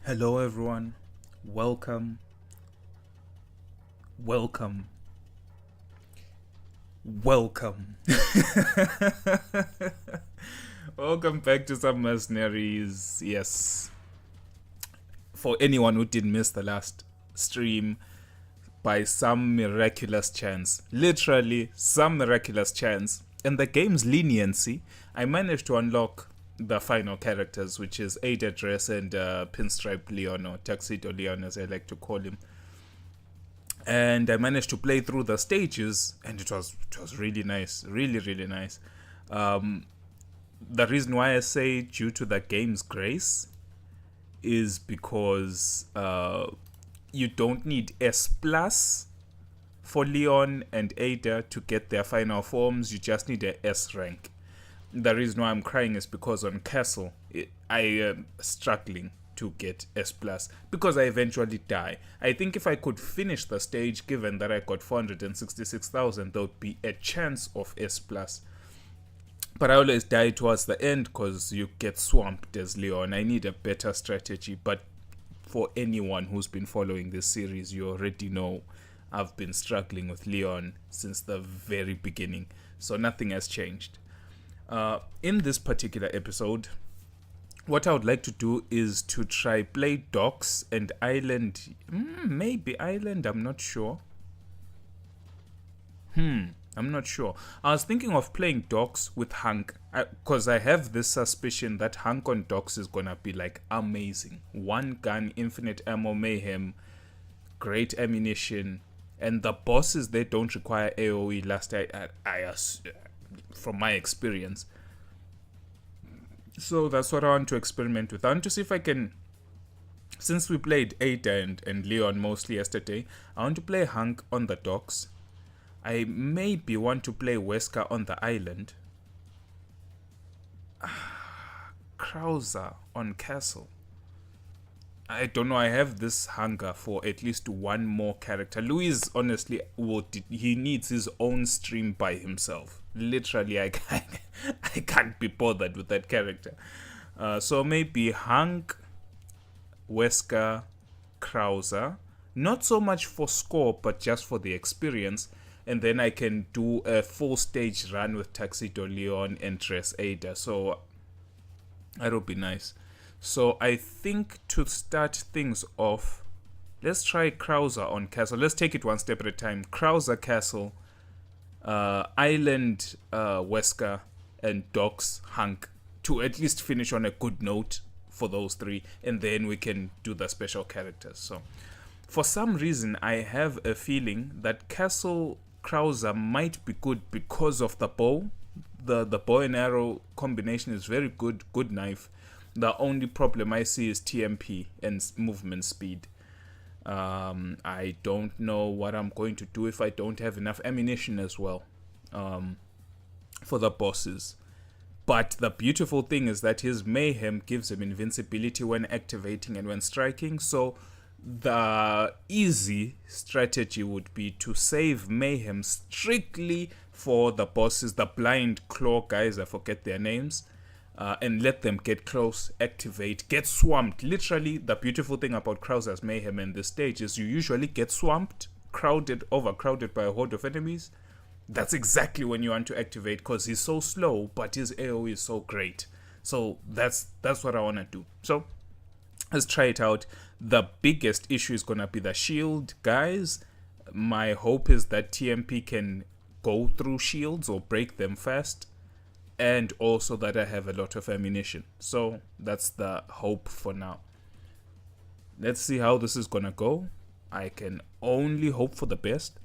Hello everyone, welcome, welcome, welcome. Welcome back to some Mercenaries. Yes, for anyone who did miss the last stream, by some miraculous chance, literally some miraculous chance, and the game's leniency, I managed to unlock the final characters, which is Ada Dress and Pinstripe Leon, or Tuxedo Leon as I like to call him. And I managed to play through the stages, and it was really nice, really nice. The reason why I say due to the game's grace is because you don't need S plus for Leon and Ada to get their final forms. You just need a S rank. The reason why I'm crying is because on Castle I am struggling to get S plus because I eventually die. I think if I could finish the stage, given that I got 466,000, there would be a chance of S plus. But I always die towards the end because you get swamped as Leon. I need a better strategy. But for anyone who's been following this series, you already know I've been struggling with Leon since the very beginning. So nothing has changed. In this particular episode, what I would like to do is to try play Docks and Island. Maybe Island, I'm not sure. I'm not sure. I was thinking of playing Docks with Hank, because I have this suspicion that Hank on Docks is gonna be like amazing. One gun, infinite ammo, mayhem, great ammunition, and the bosses, they don't require AoE. From my experience. So that's what I want to experiment with. I want to see if I can, since we played Ada and Leon mostly yesterday, I want to play Hank on the Docks. I maybe want to play Wesker on the island. Krauser on Castle. I don't know, I have this hunger for at least one more character. Luis, honestly, he needs his own stream by himself. Literally, I can't be bothered with that character. So maybe Hank, Wesker, Krauser. Not so much for score, but just for the experience. And then I can do a full stage run with Tuxedo Leon and Dress Ada. So that'll be nice. So I think to start things off, let's try Krauser on Castle. Let's take it one step at a time. Krauser Castle, Island Wesker, and Docks Hank, to at least finish on a good note for those three, and then we can do the special characters. So for some reason I have a feeling that Castle Krauser might be good because of the bow. The bow and arrow combination is very good, good knife. The only problem I see is TMP and movement speed. I don't know what I'm going to do if I don't have enough ammunition as well for the bosses. But the beautiful thing is that his mayhem gives him invincibility when activating and when striking. So the easy strategy would be to save mayhem strictly for the bosses, the blind claw guys, I forget their names. And let them get close, activate, get swamped. Literally, the beautiful thing about Krauser's Mayhem in this stage is you usually get swamped, overcrowded by a horde of enemies. That's exactly when you want to activate, because he's so slow, but his AoE is so great. So that's what I want to do. So let's try it out. The biggest issue is going to be the shield, guys. My hope is that TMP can go through shields or break them fast. And also that I have a lot of ammunition. So that's the hope for now. Let's see how this is gonna go. I can only hope for the best.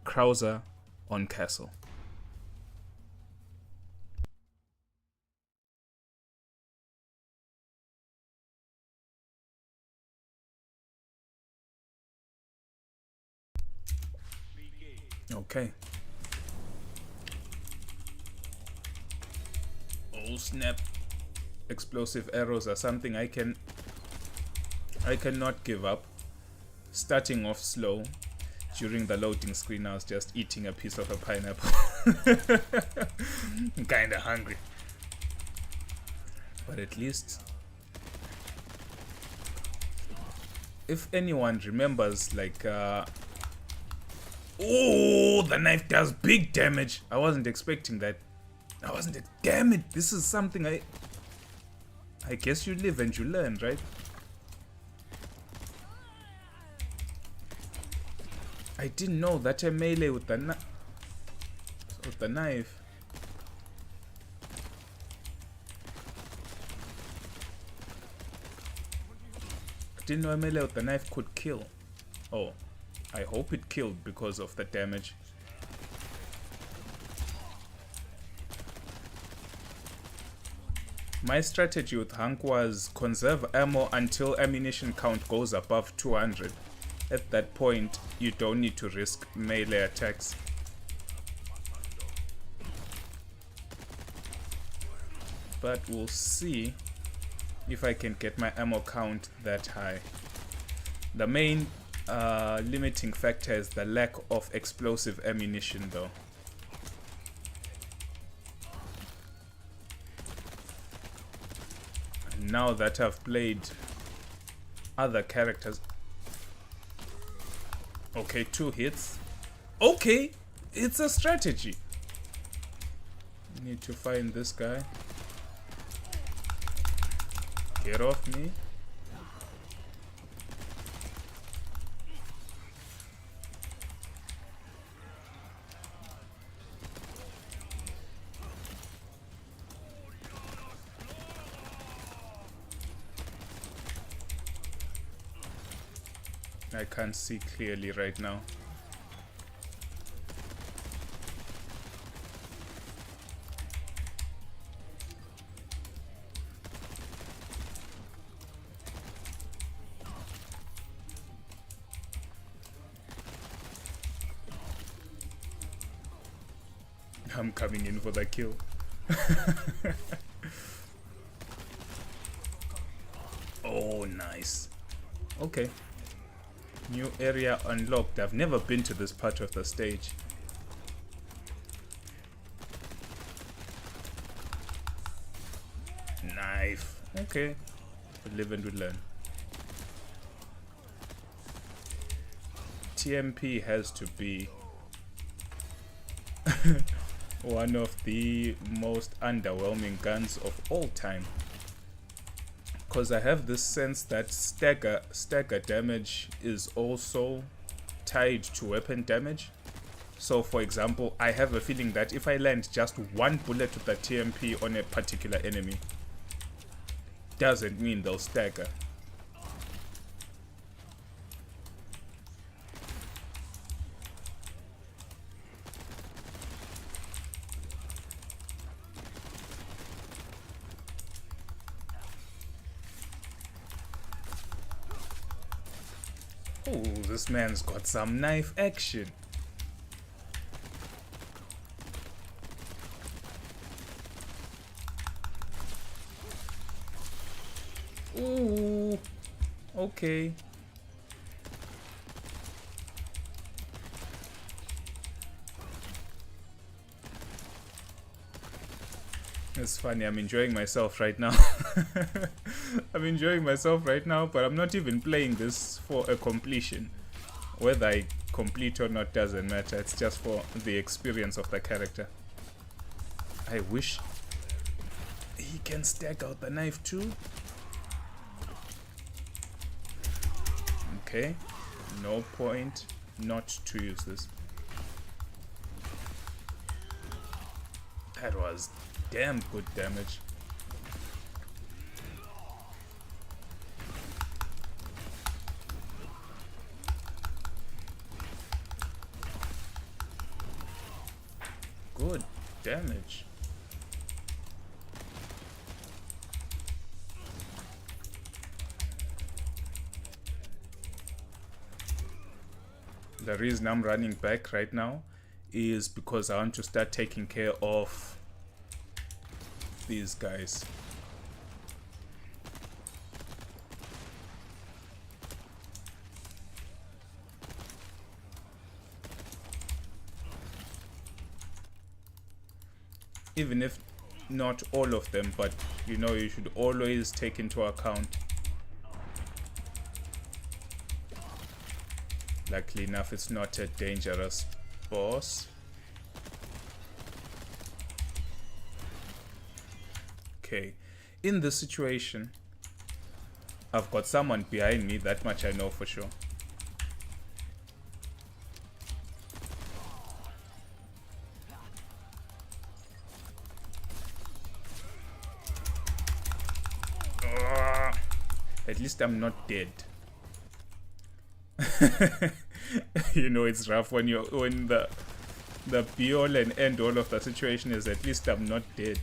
Krauser on Castle. Okay. Oh snap. Explosive arrows are something I cannot give up. Starting off slow. During the loading screen I was just eating a piece of a pineapple. I'm kinda hungry. But at least if anyone remembers, like, oh, the knife does big damage. I wasn't expecting that. Damn it, this is something I guess you live and you learn, right? I didn't know that a melee with the knife. I didn't know a melee with the knife could kill. Oh, I hope it killed because of the damage. My strategy with Hank was conserve ammo until ammunition count goes above 200. At that point, you don't need to risk melee attacks. But we'll see if I can get my ammo count that high. The main limiting factor is the lack of explosive ammunition though. Now that I've played other characters. Okay, 2 hits. Okay, it's a strategy. Need to find this guy. Get off me. I can't see clearly right now. I'm coming in for the kill. Oh, nice. Okay. New area unlocked. I've never been to this part of the stage. Knife. Okay. We live and we learn. TMP has to be one of the most underwhelming guns of all time. Because I have this sense that stagger damage is also tied to weapon damage. So for example, I have a feeling that if I land just one bullet with the TMP on a particular enemy, doesn't mean they'll stagger. Oh, this man's got some knife action. Ooh, okay. It's funny, I'm enjoying myself right now. I'm enjoying myself right now, but I'm not even playing this for a completion. Whether I complete or not doesn't matter, it's just for the experience of the character. I wish he can stack out the knife too. Okay, no point not to use this. That was damn good damage. Good damage. The reason I'm running back right now is because I want to start taking care of these guys. Even if not all of them, but you know, you should always take into account Luckily enough, it's not a dangerous boss. Okay, in this situation, I've got someone behind me, that much I know for sure. At least I'm not dead. You know, it's rough when the be all and end all of the situation is at least I'm not dead.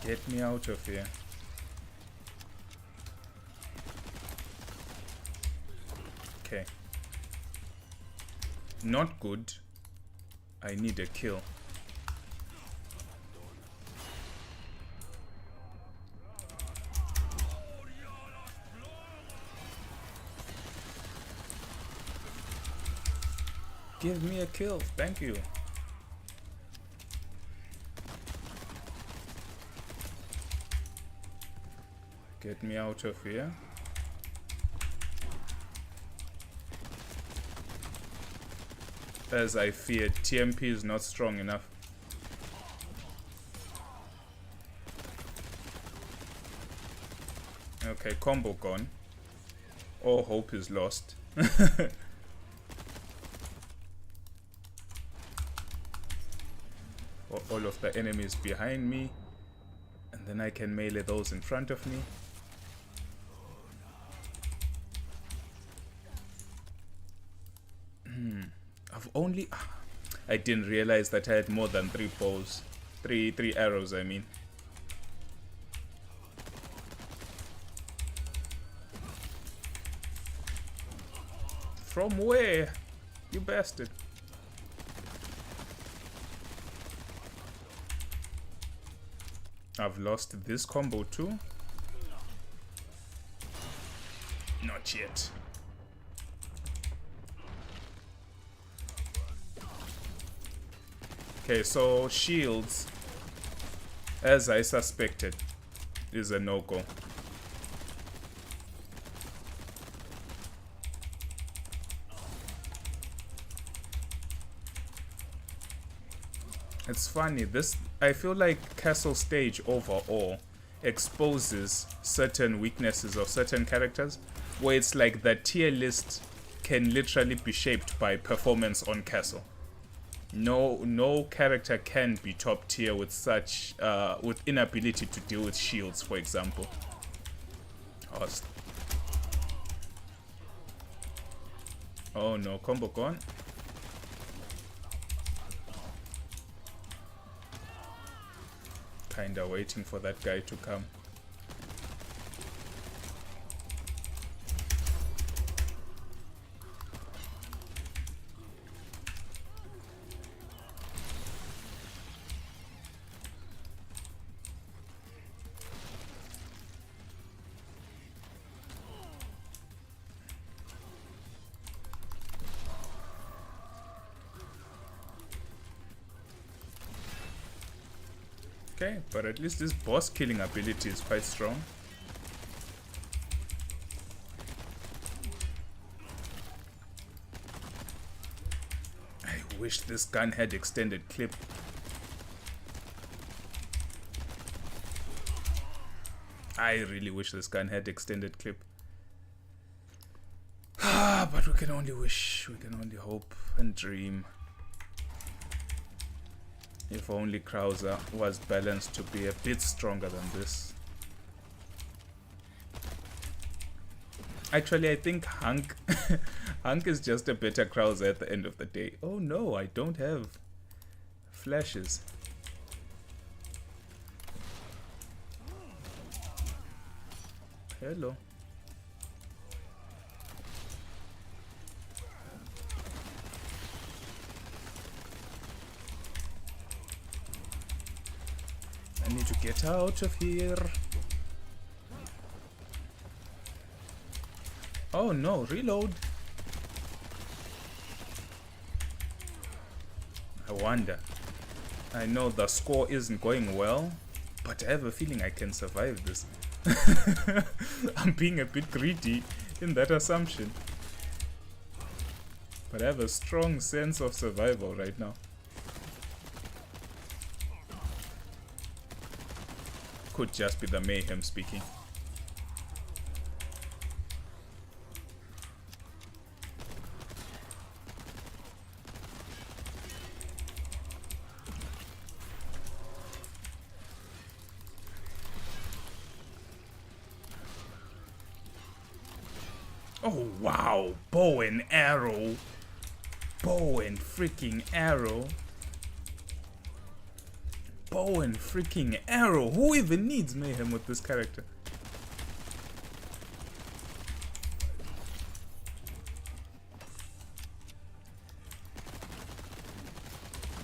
Get me out of here. Okay. Not good. I need a kill. Give me a kill, thank you. Get me out of here. As I feared, TMP is not strong enough. Okay, combo gone. All hope is lost. All of the enemies behind me, and then I can melee those in front of me. I didn't realize that I had more than 3 bows. Three arrows, I mean. From where? You bastard. I've lost this combo too. Not yet. Okay, so shields, as I suspected, is a no-go. It's funny, I feel like Castle Stage overall exposes certain weaknesses of certain characters, where it's like the tier list can literally be shaped by performance on Castle. No character can be top tier with such with inability to deal with shields, for example. Oh no, combo gone. Kinda waiting for that guy to come. Okay, but at least this boss killing ability is quite strong. I wish this gun had extended clip. I really wish this gun had extended clip. But we can only wish, we can only hope and dream. If only Krauser was balanced to be a bit stronger than this. Actually, I think Hunk Hunk is just a better Krauser at the end of the day. Oh no, I don't have flashes. Hello. I need to get out of here. Oh no, reload. I wonder. I know the score isn't going well, but I have a feeling I can survive this. I'm being a bit greedy in that assumption. But I have a strong sense of survival right now. Could just be the mayhem speaking. Oh wow, bow and arrow. Bow and freaking arrow. Bow and freaking arrow. Who even needs mayhem with this character?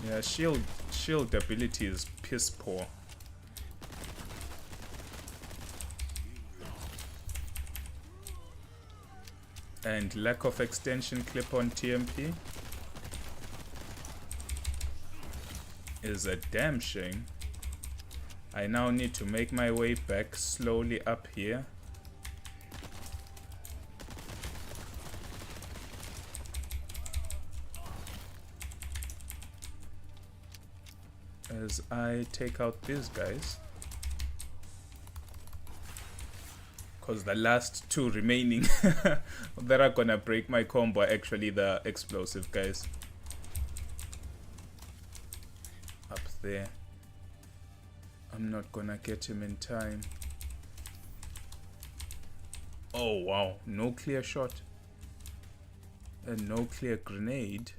Yeah, shield ability is piss poor. And lack of extension clip on TMP is a damn shame. I now need to make my way back slowly up here. As I take out these guys. Because the last two remaining that are gonna break my combo are actually the explosive guys. Up there. I'm not gonna get him in time. Oh wow, no clear shot. And no clear grenade.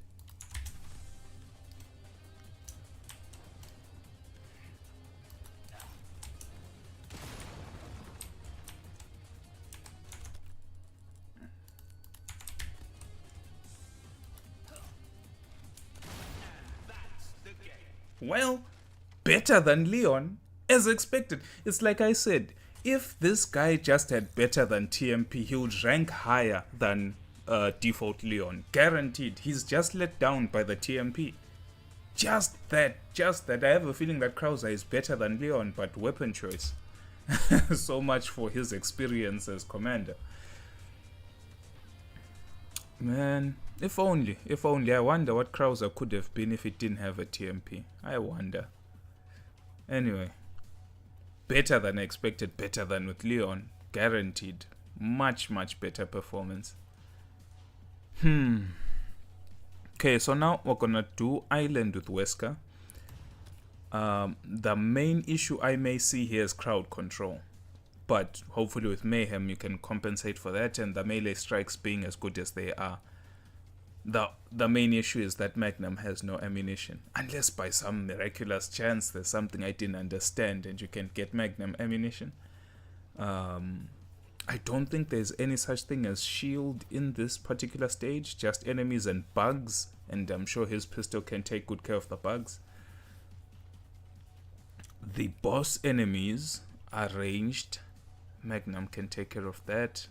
Well, better than Leon, as expected. It's like I said, if this guy just had better than TMP, he would rank higher than default Leon. Guaranteed. He's just let down by the TMP. Just that. I have a feeling that Krauser is better than Leon, but weapon choice. So much for his experience as commander. Man, if only. I wonder what Krauser could have been if it didn't have a TMP. I wonder. Anyway, better than expected, better than with Leon. Guaranteed. Much better performance. Okay, so now we're gonna do Island with Wesker. The main issue I may see here is crowd control. But hopefully with Mayhem you can compensate for that, and the melee strikes being as good as they are. The main issue is that Magnum has no ammunition. Unless by some miraculous chance there's something I didn't understand and you can get Magnum ammunition. I don't think there's any such thing as shield in this particular stage, just enemies and bugs, and I'm sure his pistol can take good care of the bugs. The boss enemies are ranged. Magnum can take care of that.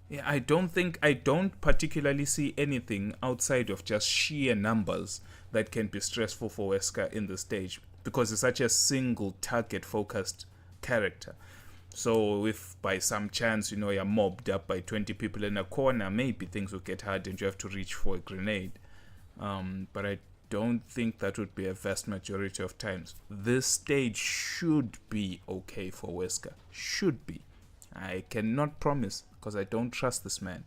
Yeah, I don't particularly see anything outside of just sheer numbers that can be stressful for Wesker in the stage, because it's such a single target focused character. So if by some chance, you're mobbed up by 20 people in a corner, maybe things will get hard and you have to reach for a grenade. But I don't think that would be a vast majority of times. This stage should be okay for Wesker. Should be. I cannot promise, because I don't trust this man.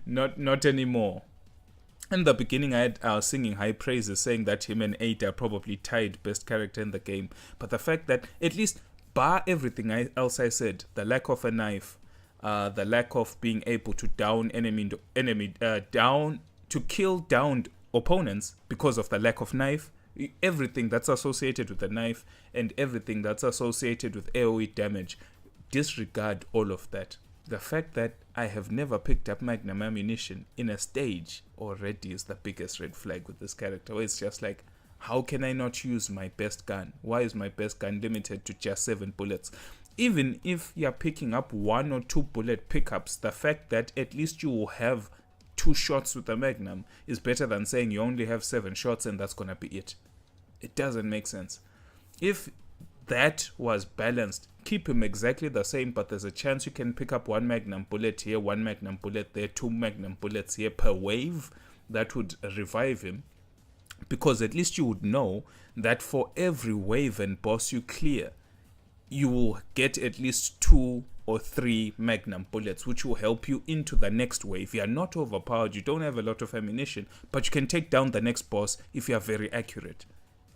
not anymore. In the beginning, I was singing high praises, saying that him and 8 are probably tied best character in the game. But the fact that, at least bar everything else I said, the lack of a knife, the lack of being able to down to kill downed opponents because of the lack of knife, everything that's associated with the knife and everything that's associated with AoE damage, disregard all of that. The fact that I have never picked up Magnum ammunition in a stage already is the biggest red flag with this character, where it's just like, how can I not use my best gun? Why is my best gun limited to just 7 bullets? Even if you're picking up 1 or 2 bullet pickups, the fact that at least you will have 2 shots with the Magnum is better than saying you only have 7 shots and that's gonna be it. It doesn't make sense. If that was balanced, keep him exactly the same, but there's a chance you can pick up one magnum bullet here, one magnum bullet there, two magnum bullets here per wave. That would revive him, because at least you would know that for every wave and boss you clear, you will get at least 2 or 3 magnum bullets, which will help you into the next wave. You are not overpowered, you don't have a lot of ammunition, but you can take down the next boss if you are very accurate.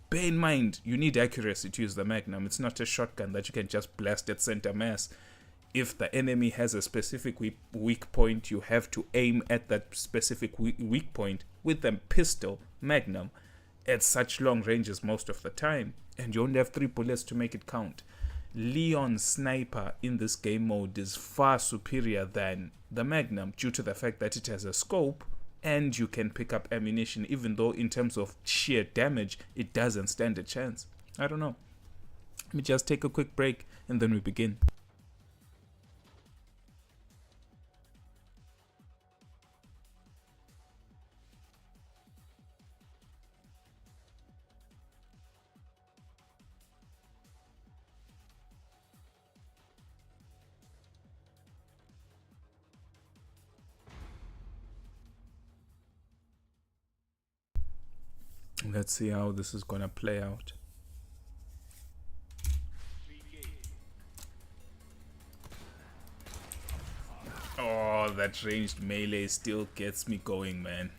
Bear in mind, you need accuracy to use the magnum. It's not a shotgun that you can just blast at center mass. If the enemy has a specific weak point, you have to aim at that specific weak point with a pistol magnum at such long ranges most of the time, and you only have 3 bullets to make it count. Leon's sniper in this game mode is far superior than the magnum due to the fact that it has a scope and you can pick up ammunition, even though in terms of sheer damage it doesn't stand a chance. I don't know. Let me just take a quick break and then we begin. Let's see how this is gonna play out. Oh, that ranged melee still gets me going, man.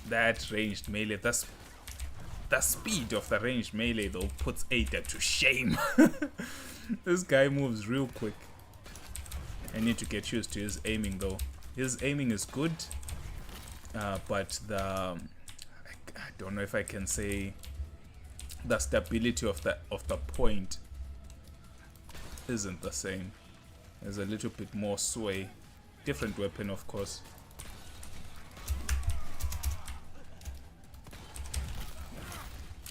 That ranged melee, the speed of the ranged melee though puts Ada to shame. This guy moves real quick. I need to get used to his aiming though. His aiming is good. But I don't know if I can say the stability of the point isn't the same. There's a little bit more sway. Different weapon, of course.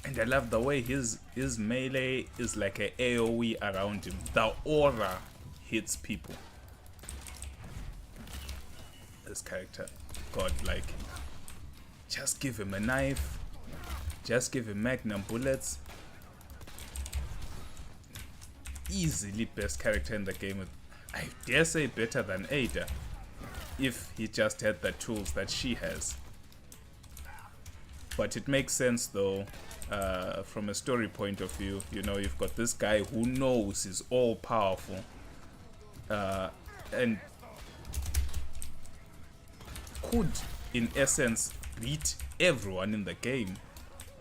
And I love the way his melee is like a AoE around him. The aura hits people. This character, godlike. Just give him a knife. Just give him magnum bullets. Easily best character in the game. I dare say better than Ada, if he just had the tools that she has. But it makes sense though, from a story point of view. You know, you've got this guy who knows he's all powerful, and could in essence beat everyone in the game,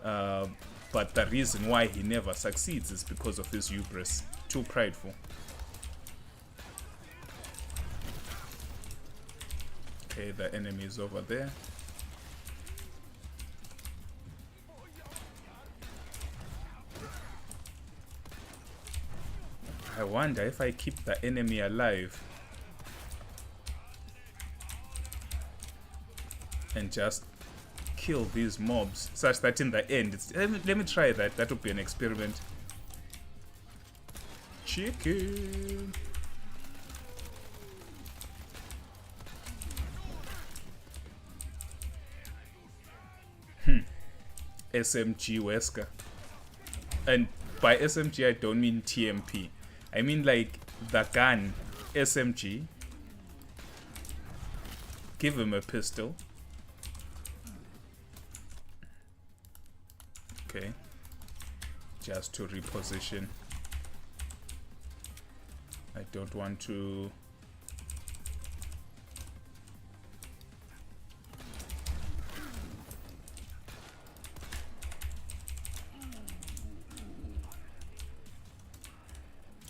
but the reason why he never succeeds is because of his hubris. Too prideful. Okay, the enemy is over there. I wonder if I keep the enemy alive and just kill these mobs such that in the end it's, let me try that. That would be an experiment. Chicken. SMG Wesker. And by SMG I don't mean TMP. I mean like the gun SMG. Give him a pistol. Okay. Just to reposition. I don't want to.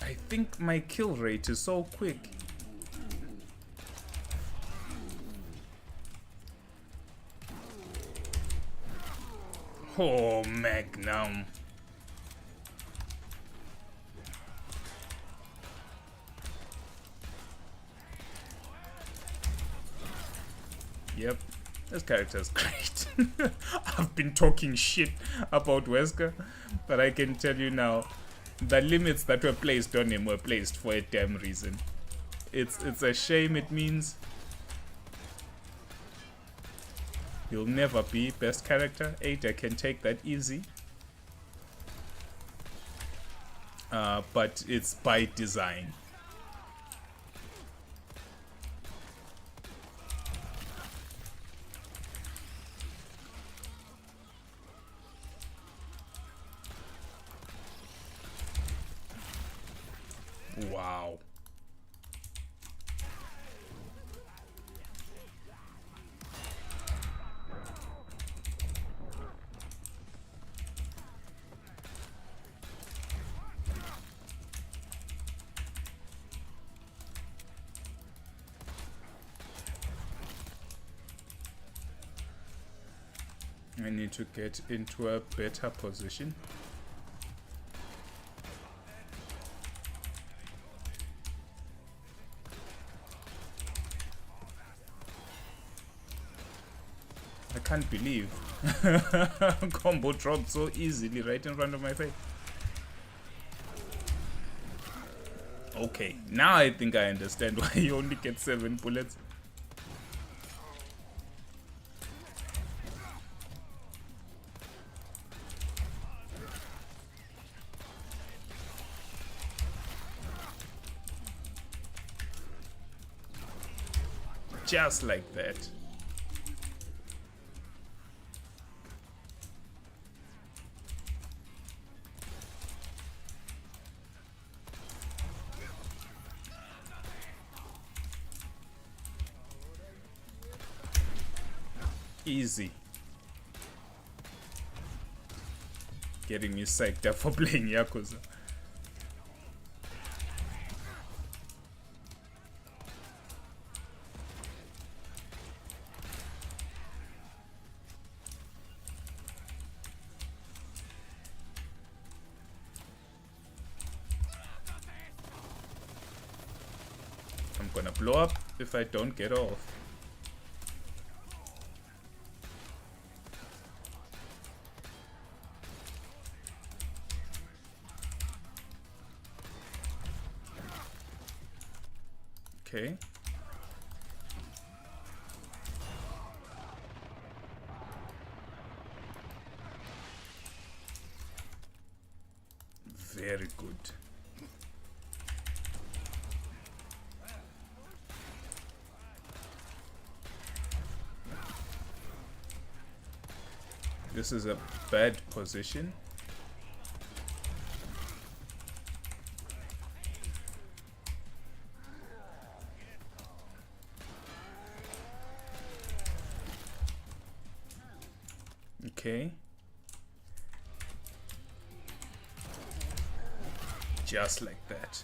I think my kill rate is so quick. Oh, Magnum. Yep, this character is great. I've been talking shit about Wesker, but I can tell you now, the limits that were placed on him were placed for a damn reason. It's a shame. It means He'll never be best character. Ada can take that easy. But it's by design. Wow. I need to get into a better position. I can't believe combo dropped so easily right in front of my face. Okay, now I think I understand why you only get 7 bullets. Just like that. Easy. Getting me psyched up for playing Yakuza. I'm gonna blow up if I don't get off. Okay. Very good. This is a bad position. Okay. Just like that.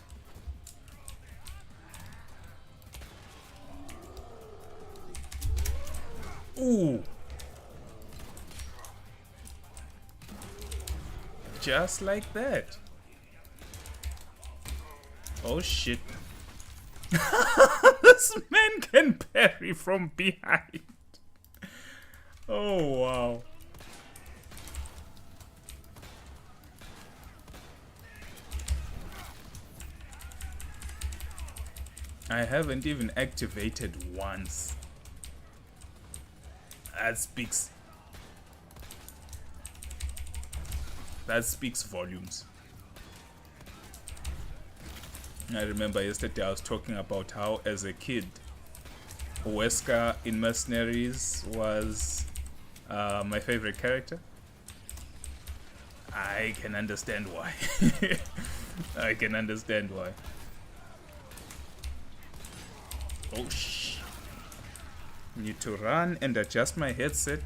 Ooh. Just like that. Oh shit. This man can parry from behind. Oh wow. I haven't even activated once. That speaks volumes. I remember yesterday I was talking about how as a kid Wesker in Mercenaries was my favorite character. I can understand why. I can understand why. Oh shh. Need to run and adjust my headset.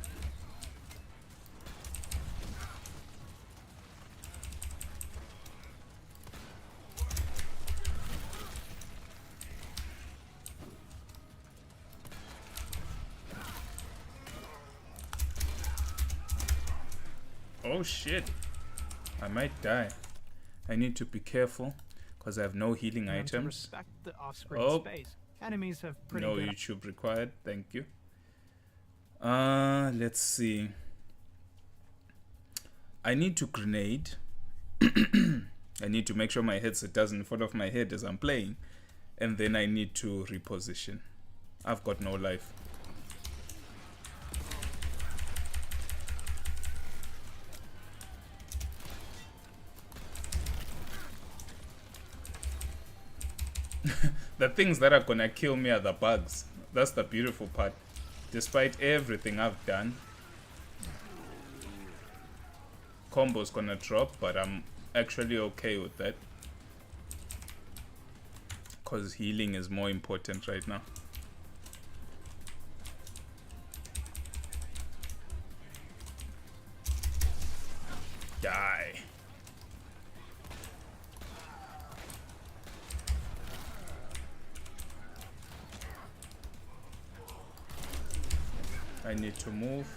Oh shit. I might die. I need to be careful because I have no healing items. Respect the off-screen space. Enemies have pretty no good YouTube required. Thank you. Let's see. I need to grenade. I need to make sure my headset doesn't fall off my head as I'm playing. And then I need to reposition. I've got no life. The things that are gonna kill me are the bugs. That's the beautiful part. Despite everything I've done, combo's gonna drop, but I'm actually okay with that. Because healing is more important right now. Die. I need to move.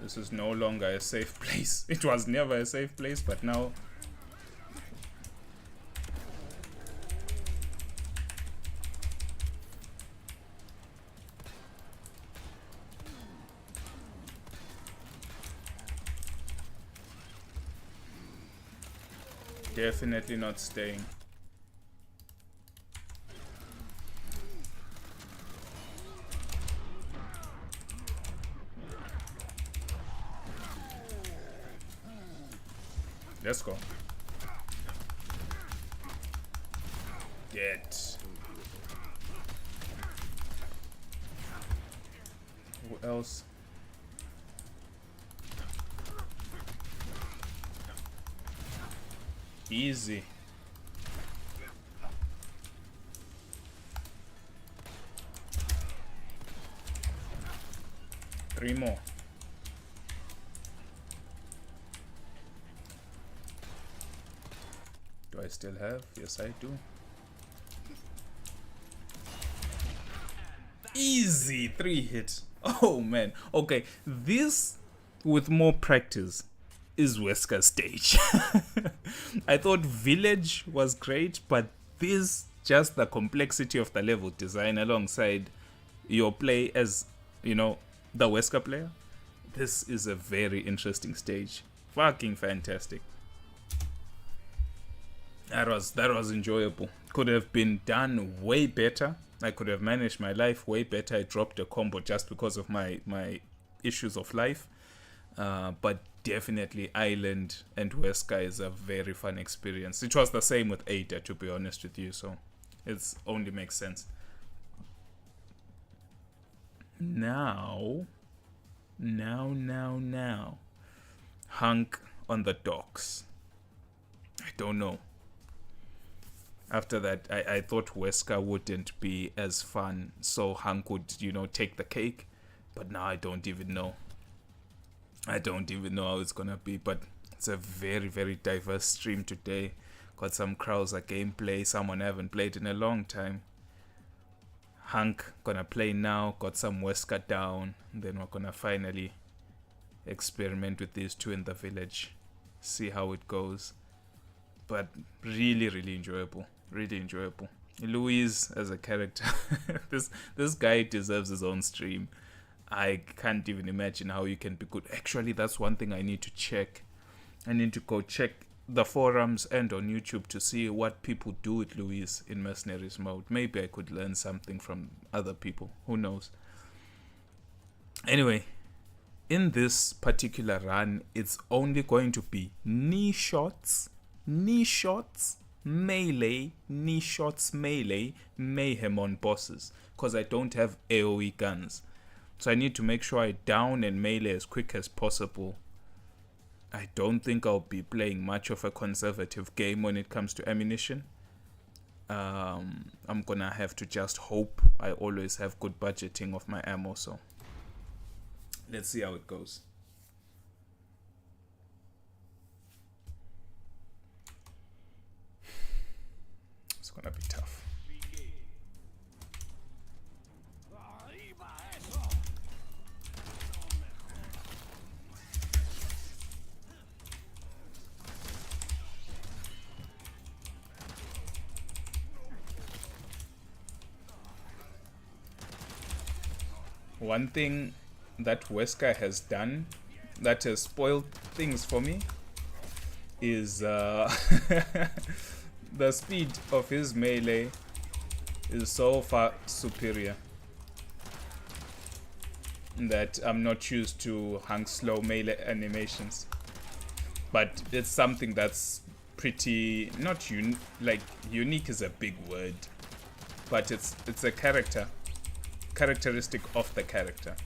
This is no longer a safe place. It was never a safe place, but now... Definitely not staying. Let's go. Get. Who else? Easy. Three more. Do I still have? Yes, I do. Easy. 3 hits. Oh, man. Okay. This, with more practice, is Wesker's stage. I thought Village was great, but this, just the complexity of the level design alongside your play as, you know, the Wesker player. This is a very interesting stage. Fucking fantastic. That was enjoyable. Could have been done way better. I could have managed my life way better. I dropped a combo just because of my issues of life. But definitely Island and Wesker is a very fun experience. It was the same with Ada, to be honest with you, so it only makes sense. Now. Hunk on the docks. I don't know. After that, I thought Wesker wouldn't be as fun, so Hunk would, you know, take the cake. But now I don't even know. I don't even know how it's gonna be, but it's a very, very diverse stream today. Got some Krauser gameplay, someone I haven't played in a long time. Hunk gonna play now, got some Wesker down, and then we're gonna finally experiment with these two in the village. See how it goes. But really, really enjoyable. Really enjoyable. Louise as a character. this guy deserves his own stream. I can't even imagine how you can be good. Actually, that's one thing I need to check. I need to go check the forums and on YouTube to see what people do with Louise in Mercenaries Mode. Maybe I could learn something from other people. Who knows? Anyway, in this particular run, it's only going to be knee shots, melee, knee shots, melee, mayhem on bosses. Because I don't have AoE guns. So I need to make sure I down and melee as quick as possible. I don't think I'll be playing much of a conservative game when it comes to ammunition. I'm gonna have to just hope I always have good budgeting of my ammo, so let's see how it goes. It's gonna be tough. One thing that Wesker has done that has spoiled things for me is the speed of his melee is so far superior that I'm not used to Hank's slow melee animations. But it's something that's pretty not unique is a big word. but it's a characteristic of the character.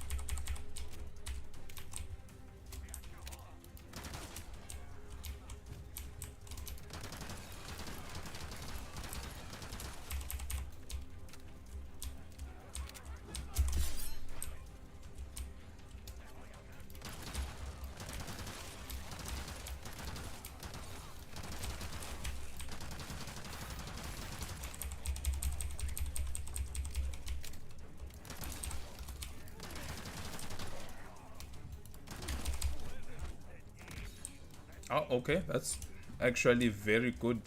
Oh, okay, that's actually very good.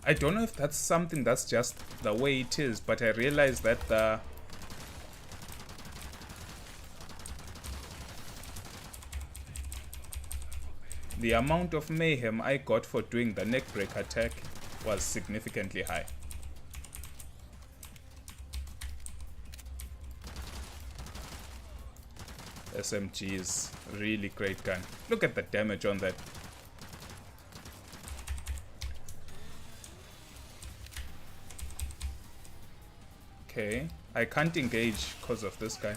I don't know if that's something that's just the way it is, but I realized that the amount of mayhem I got for doing the neck break attack was significantly high. SMG is really great gun. Look at the damage on that. Okay, I can't engage because of this guy.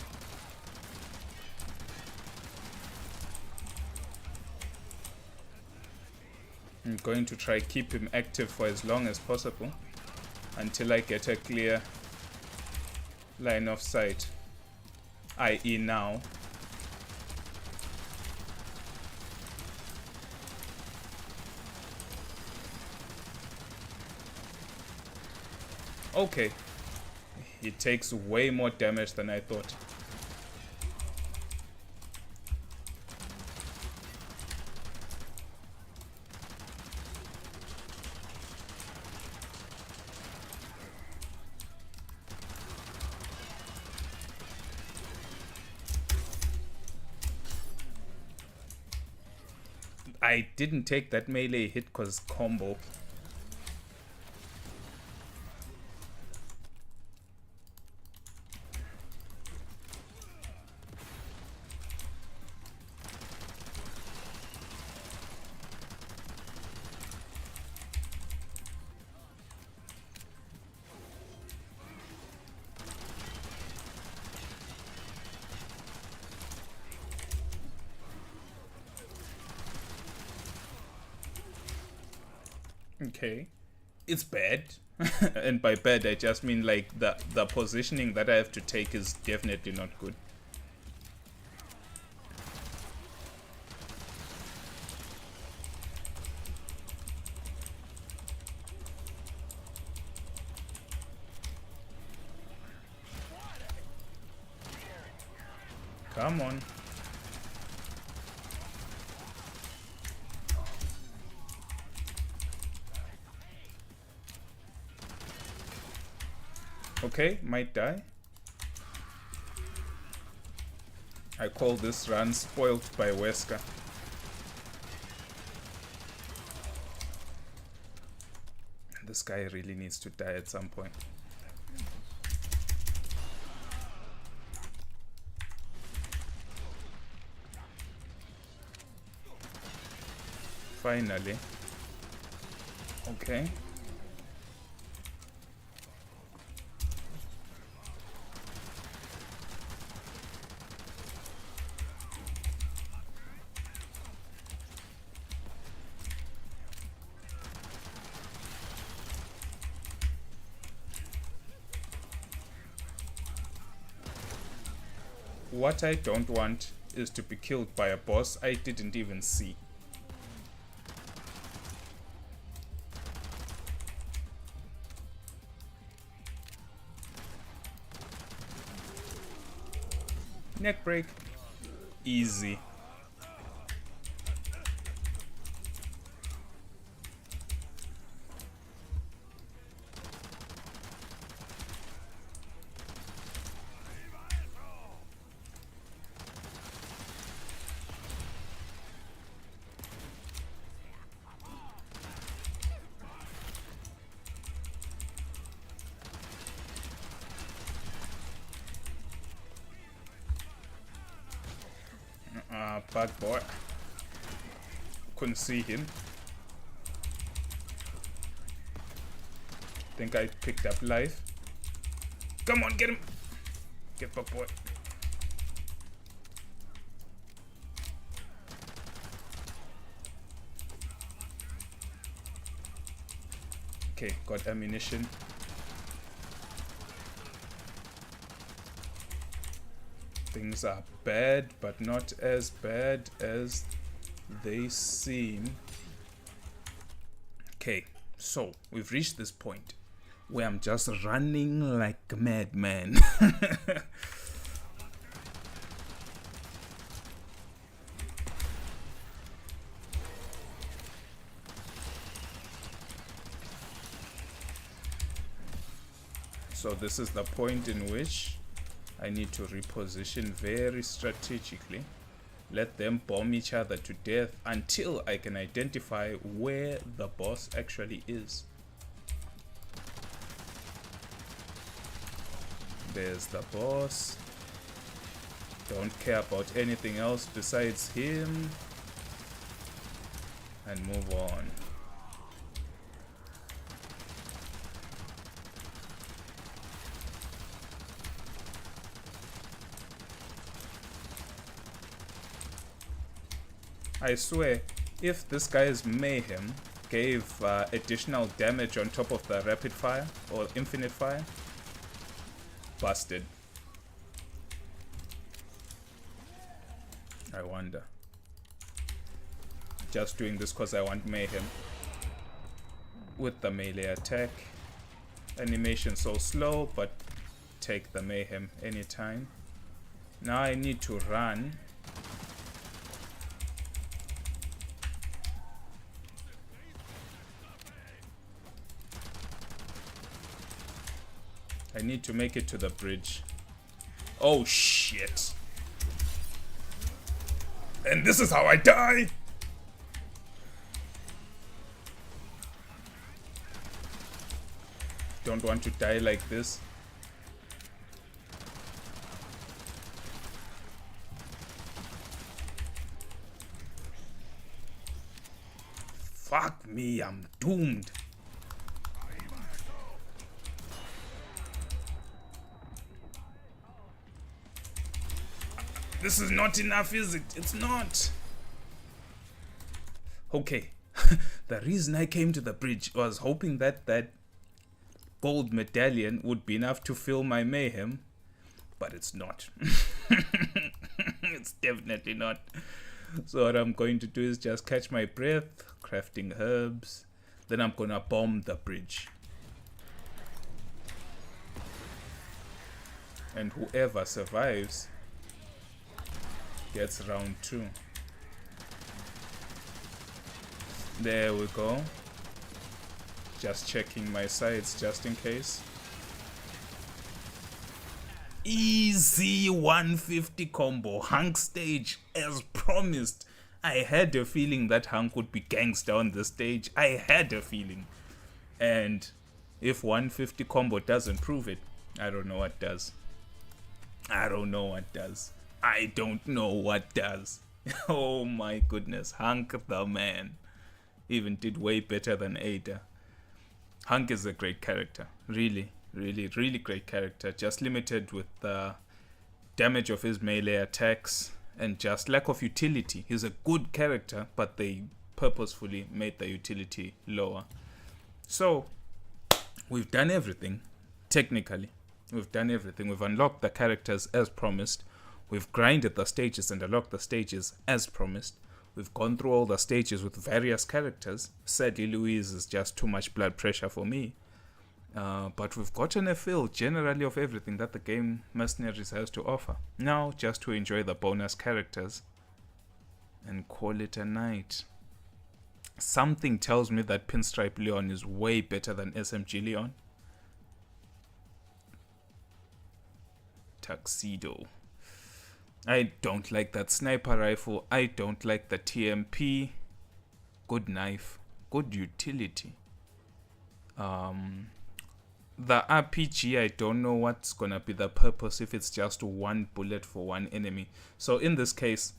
I'm going to try keep him active for as long as possible until I get a clear line of sight, i.e. now. Okay, it takes way more damage than I thought. I didn't take that melee hit because combo. Okay, it's bad. And by bad I just mean like the positioning that I have to take is definitely not good. Come on. Okay, might die. I call this run spoiled by Wesker. This guy really needs to die at some point. Finally. Okay. What I don't want is to be killed by a boss I didn't even see. Neck break. Easy. Bad boy. Couldn't see him. Think I picked up life. Come on, get him. Get back, boy. Okay, got ammunition. Things are bad, but not as bad as they seem. Okay, so we've reached this point where I'm just running like a madman. So this is the point in which I need to reposition very strategically. Let them bomb each other to death until I can identify where the boss actually is. There's the boss. Don't care about anything else besides him. And move on. I swear, if this guy's mayhem gave additional damage on top of the rapid fire or infinite fire, busted. I wonder. Just doing this because I want mayhem. With the melee attack. Animation so slow, but take the mayhem anytime. Now I need to run. I need to make it to the bridge. Oh shit. And this is how I die. Don't want to die like this. Fuck me, I'm doomed. This is not enough, is it? It's not. Okay. The reason I came to the bridge was hoping that that gold medallion would be enough to fill my mayhem. But it's not. It's definitely not. So what I'm going to do is just catch my breath, crafting herbs. Then I'm gonna bomb the bridge. And whoever survives gets round 2. There we go. Just checking my sides just in case. Easy 150 combo. Hunk stage as promised. I had a feeling that Hunk would be gangster on the stage. I had a feeling. And if 150 combo doesn't prove it, I don't know what does. I don't know what does. I don't know what does. Oh my goodness. Hunk the man. Even did way better than Ada. Hunk is a great character. Really, really, really great character. Just limited with the damage of his melee attacks and just lack of utility. He's a good character, but they purposefully made the utility lower. So, we've done everything. Technically, we've done everything. We've unlocked the characters as promised. We've grinded the stages and unlocked the stages as promised. We've gone through all the stages with various characters. Sadly, Louise is just too much blood pressure for me. But we've gotten a feel generally of everything that the game Mercenaries has to offer. Now, just to enjoy the bonus characters and call it a night. Something tells me that Pinstripe Leon is way better than SMG Leon. Tuxedo. I don't like that sniper rifle. I don't like the TMP. Good knife. Good utility. The RPG, I don't know what's gonna be the purpose if it's just one bullet for one enemy. So in this case,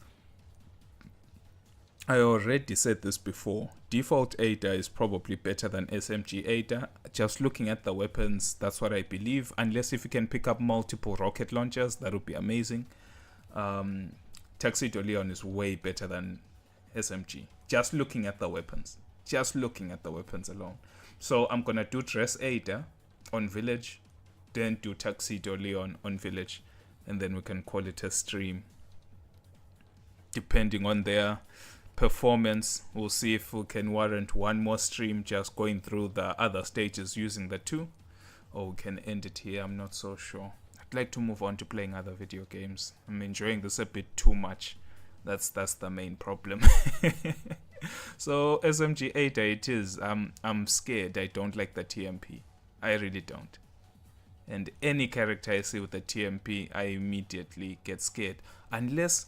I already said this before. Default ADA is probably better than SMG ADA. Just looking at the weapons, that's what I believe. Unless if you can pick up multiple rocket launchers, that would be amazing. Tuxedo Leon is way better than SMG. Just looking at the weapons. Just looking at the weapons alone. So I'm gonna do Dress Ada on Village, then do Tuxedo Leon on Village, and then we can call it a stream. Depending on their performance, we'll see if we can warrant one more stream just going through the other stages using the two, or we can end it here. I'm not so sure. I'd like to move on to playing other video games. I'm enjoying this a bit too much. That's the main problem. So SMG 8 it is. I'm scared. I don't like the TMP. I really don't. And any character I see with the TMP, I immediately get scared. Unless,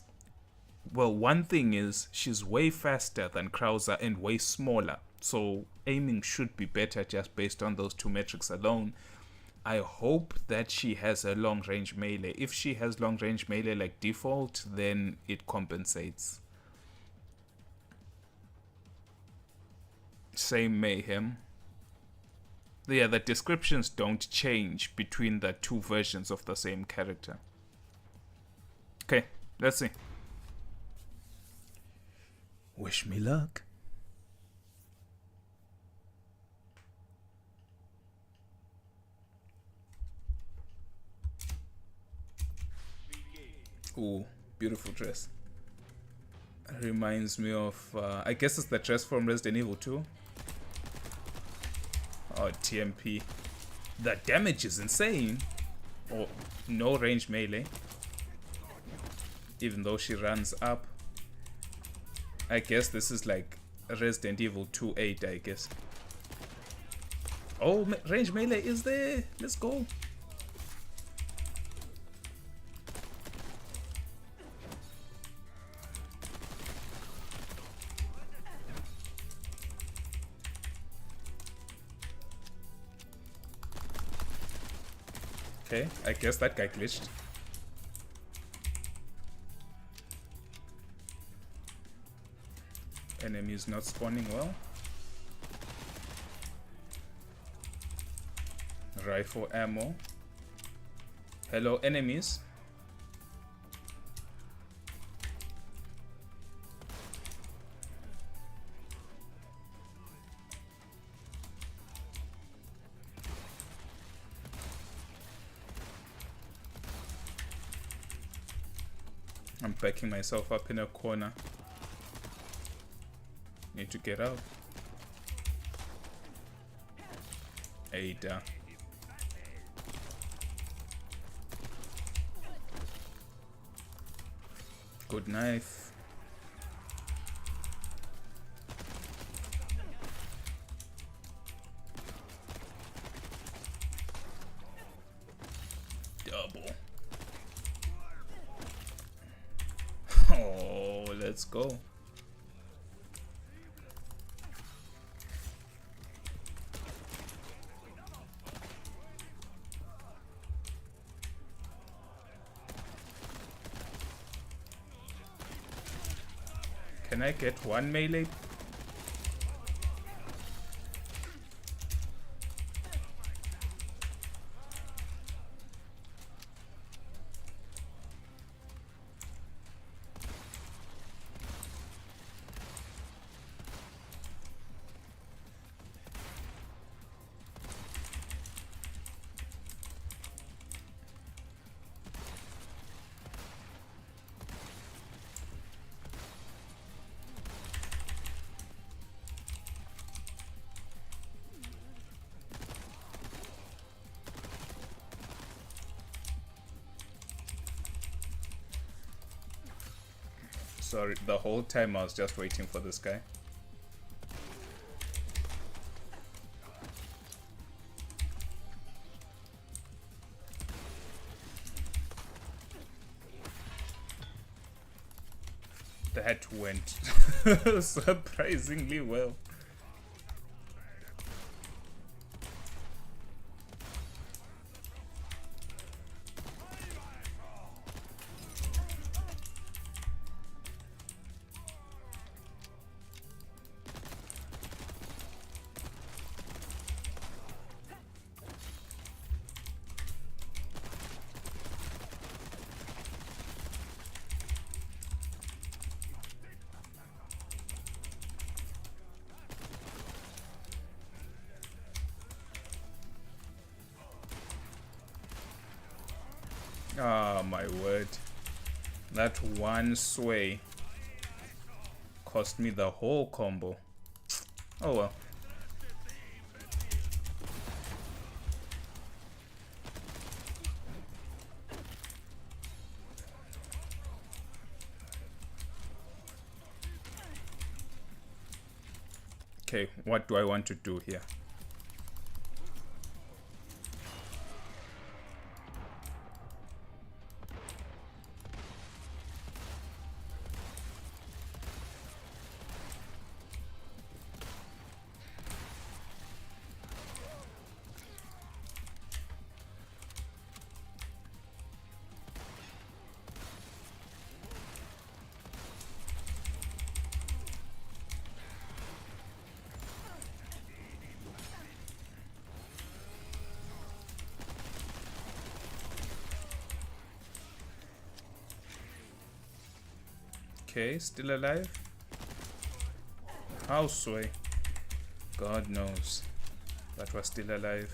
well, one thing is she's way faster than Krauser and way smaller. So aiming should be better just based on those two metrics alone. I hope that she has a long range melee. If she has long range melee like default, then it compensates. Same Mayhem. Yeah, the descriptions don't change between the two versions of the same character. Okay, let's see. Wish me luck. Ooh, beautiful dress. Reminds me of, I guess it's the dress from Resident Evil 2. Oh, TMP. The damage is insane. Oh, no range melee. Even though she runs up. I guess this is like Resident Evil 2 8, I guess. Oh, range melee is there. Let's go. Okay, I guess that guy glitched. Enemy is not spawning well. Rifle ammo. Hello, enemies. I'm backing myself up in a corner. Need to get out. Ada. Good knife. Double. Oh, let's go. Can I get one melee? Sorry, the whole time I was just waiting for this guy. That went surprisingly well. Ah, my word. That one sway cost me the whole combo. Oh well. Okay, what do I want to do here? Okay, still alive? How sway? God knows. That was still alive.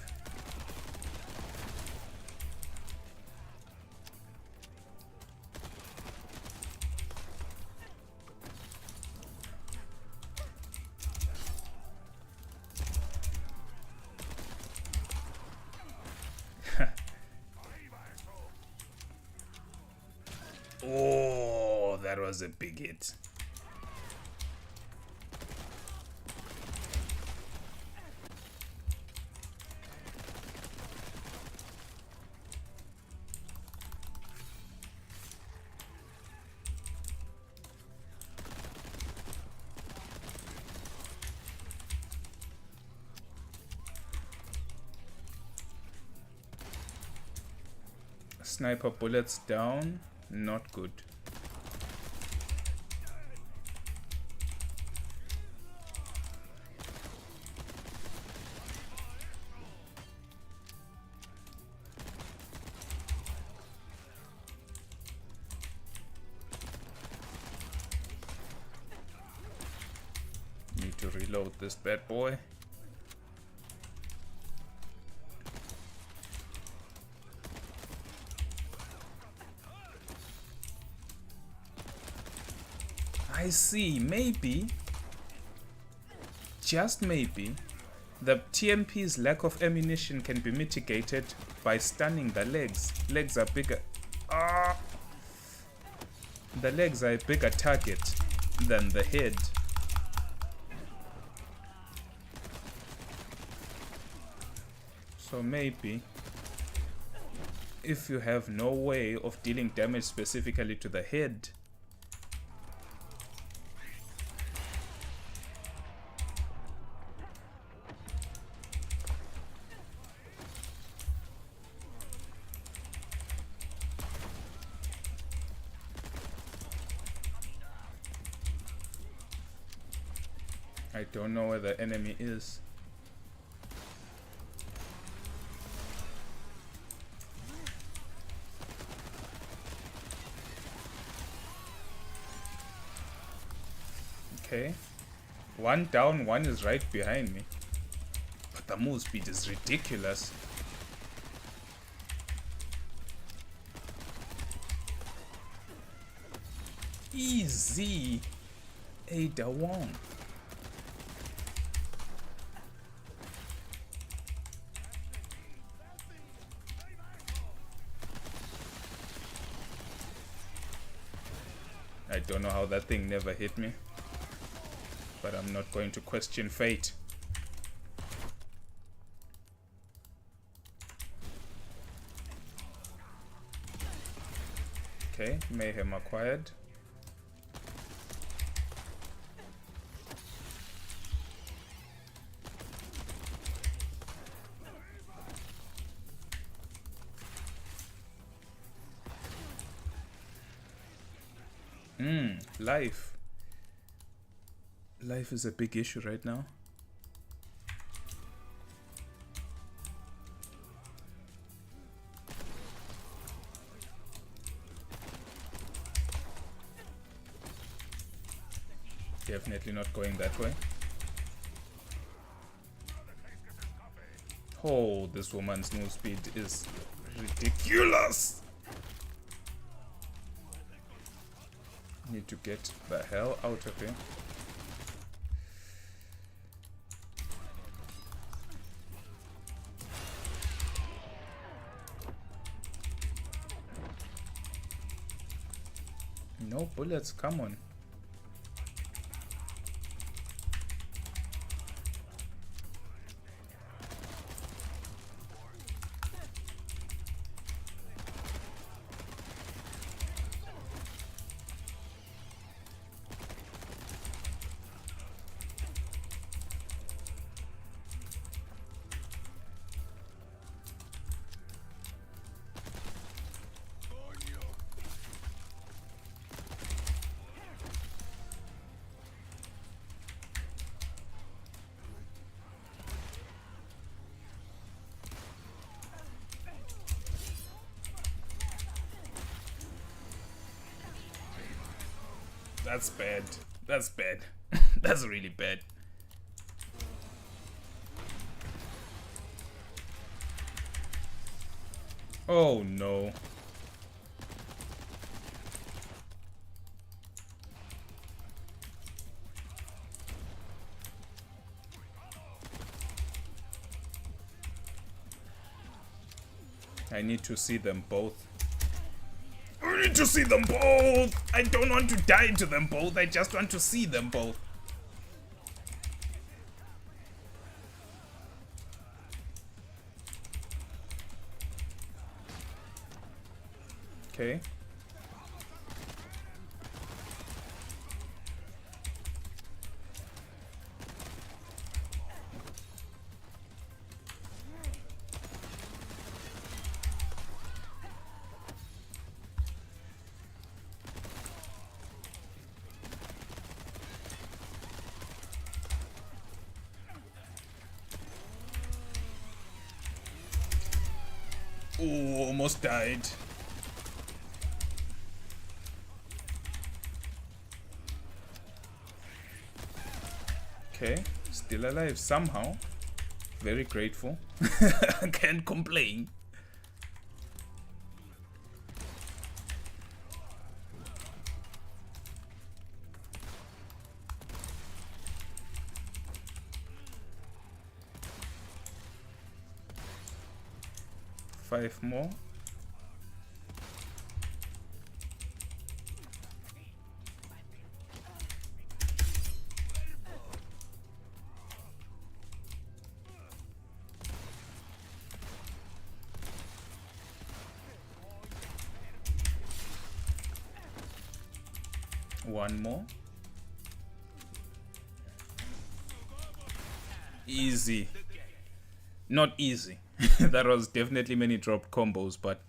Oh, that was a big hit. Sniper bullets down, not good. Need to reload this bad boy. I see, maybe, just maybe, the TMP's lack of ammunition can be mitigated by stunning the legs. Legs are bigger. The legs are a bigger target than the head. So maybe, if you have no way of dealing damage specifically to the head, I don't know where the enemy is. Okay. One down, one is right behind me. But the move speed is ridiculous. Easy. Ada Wong. I don't know how that thing never hit me, but I'm not going to question fate. Okay, mayhem acquired. Life. Life is a big issue right now. Definitely not going that way. Oh, this woman's move speed is ridiculous. Need to get the hell out of here. No bullets, come on. That's bad. That's bad. That's really bad. Oh no. I need to see them both. I need to see them both! I don't want to die to them both, I just want to see them both. Okay. Oh, almost died. Okay, still alive somehow. Very grateful. Can't complain. Five more. One more. Easy. Not easy. That was definitely many dropped combos, but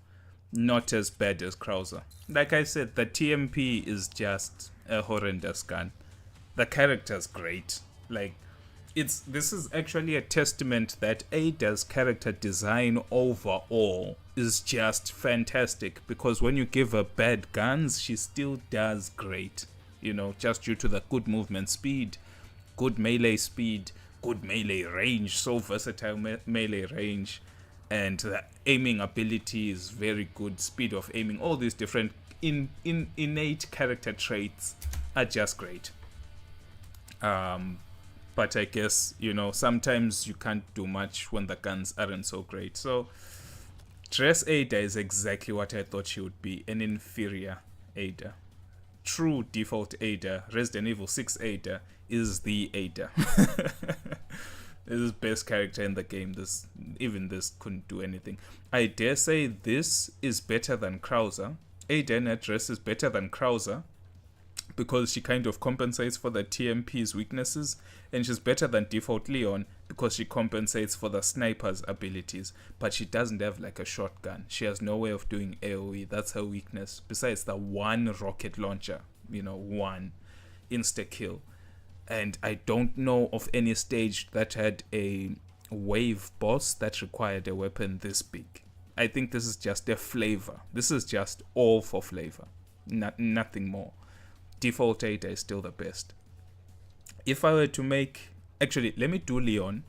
not as bad as Krauser. Like I said, the TMP is just a horrendous gun. The character's great. Like, this is actually a testament that Ada's character design overall is just fantastic, because when you give her bad guns, she still does great. You know, just due to the good movement speed, good melee speed, good melee range, so versatile melee range, and the aiming ability is very good, speed of aiming, all these different innate character traits are just great. But I guess, you know, sometimes you can't do much when the guns aren't so great. So Dress Ada is exactly what I thought she would be, an inferior Ada. True default Ada, Resident Evil 6 Ada, is the Ada. This is best character in the game. Even this couldn't do anything. I dare say this is better than Krauser. Ada in her dress is better than Krauser, because she kind of compensates for the TMP's weaknesses, and she's better than default Leon because she compensates for the sniper's abilities, but she doesn't have like a shotgun. She has no way of doing AoE. That's her weakness, besides the one rocket launcher, you know, one insta-kill. And I don't know of any stage that had a wave boss that required a weapon this big. I think this is just a flavor. This is just all for flavor, nothing more. Default Ada is still the best. If I were to make... Actually, let me do Leon,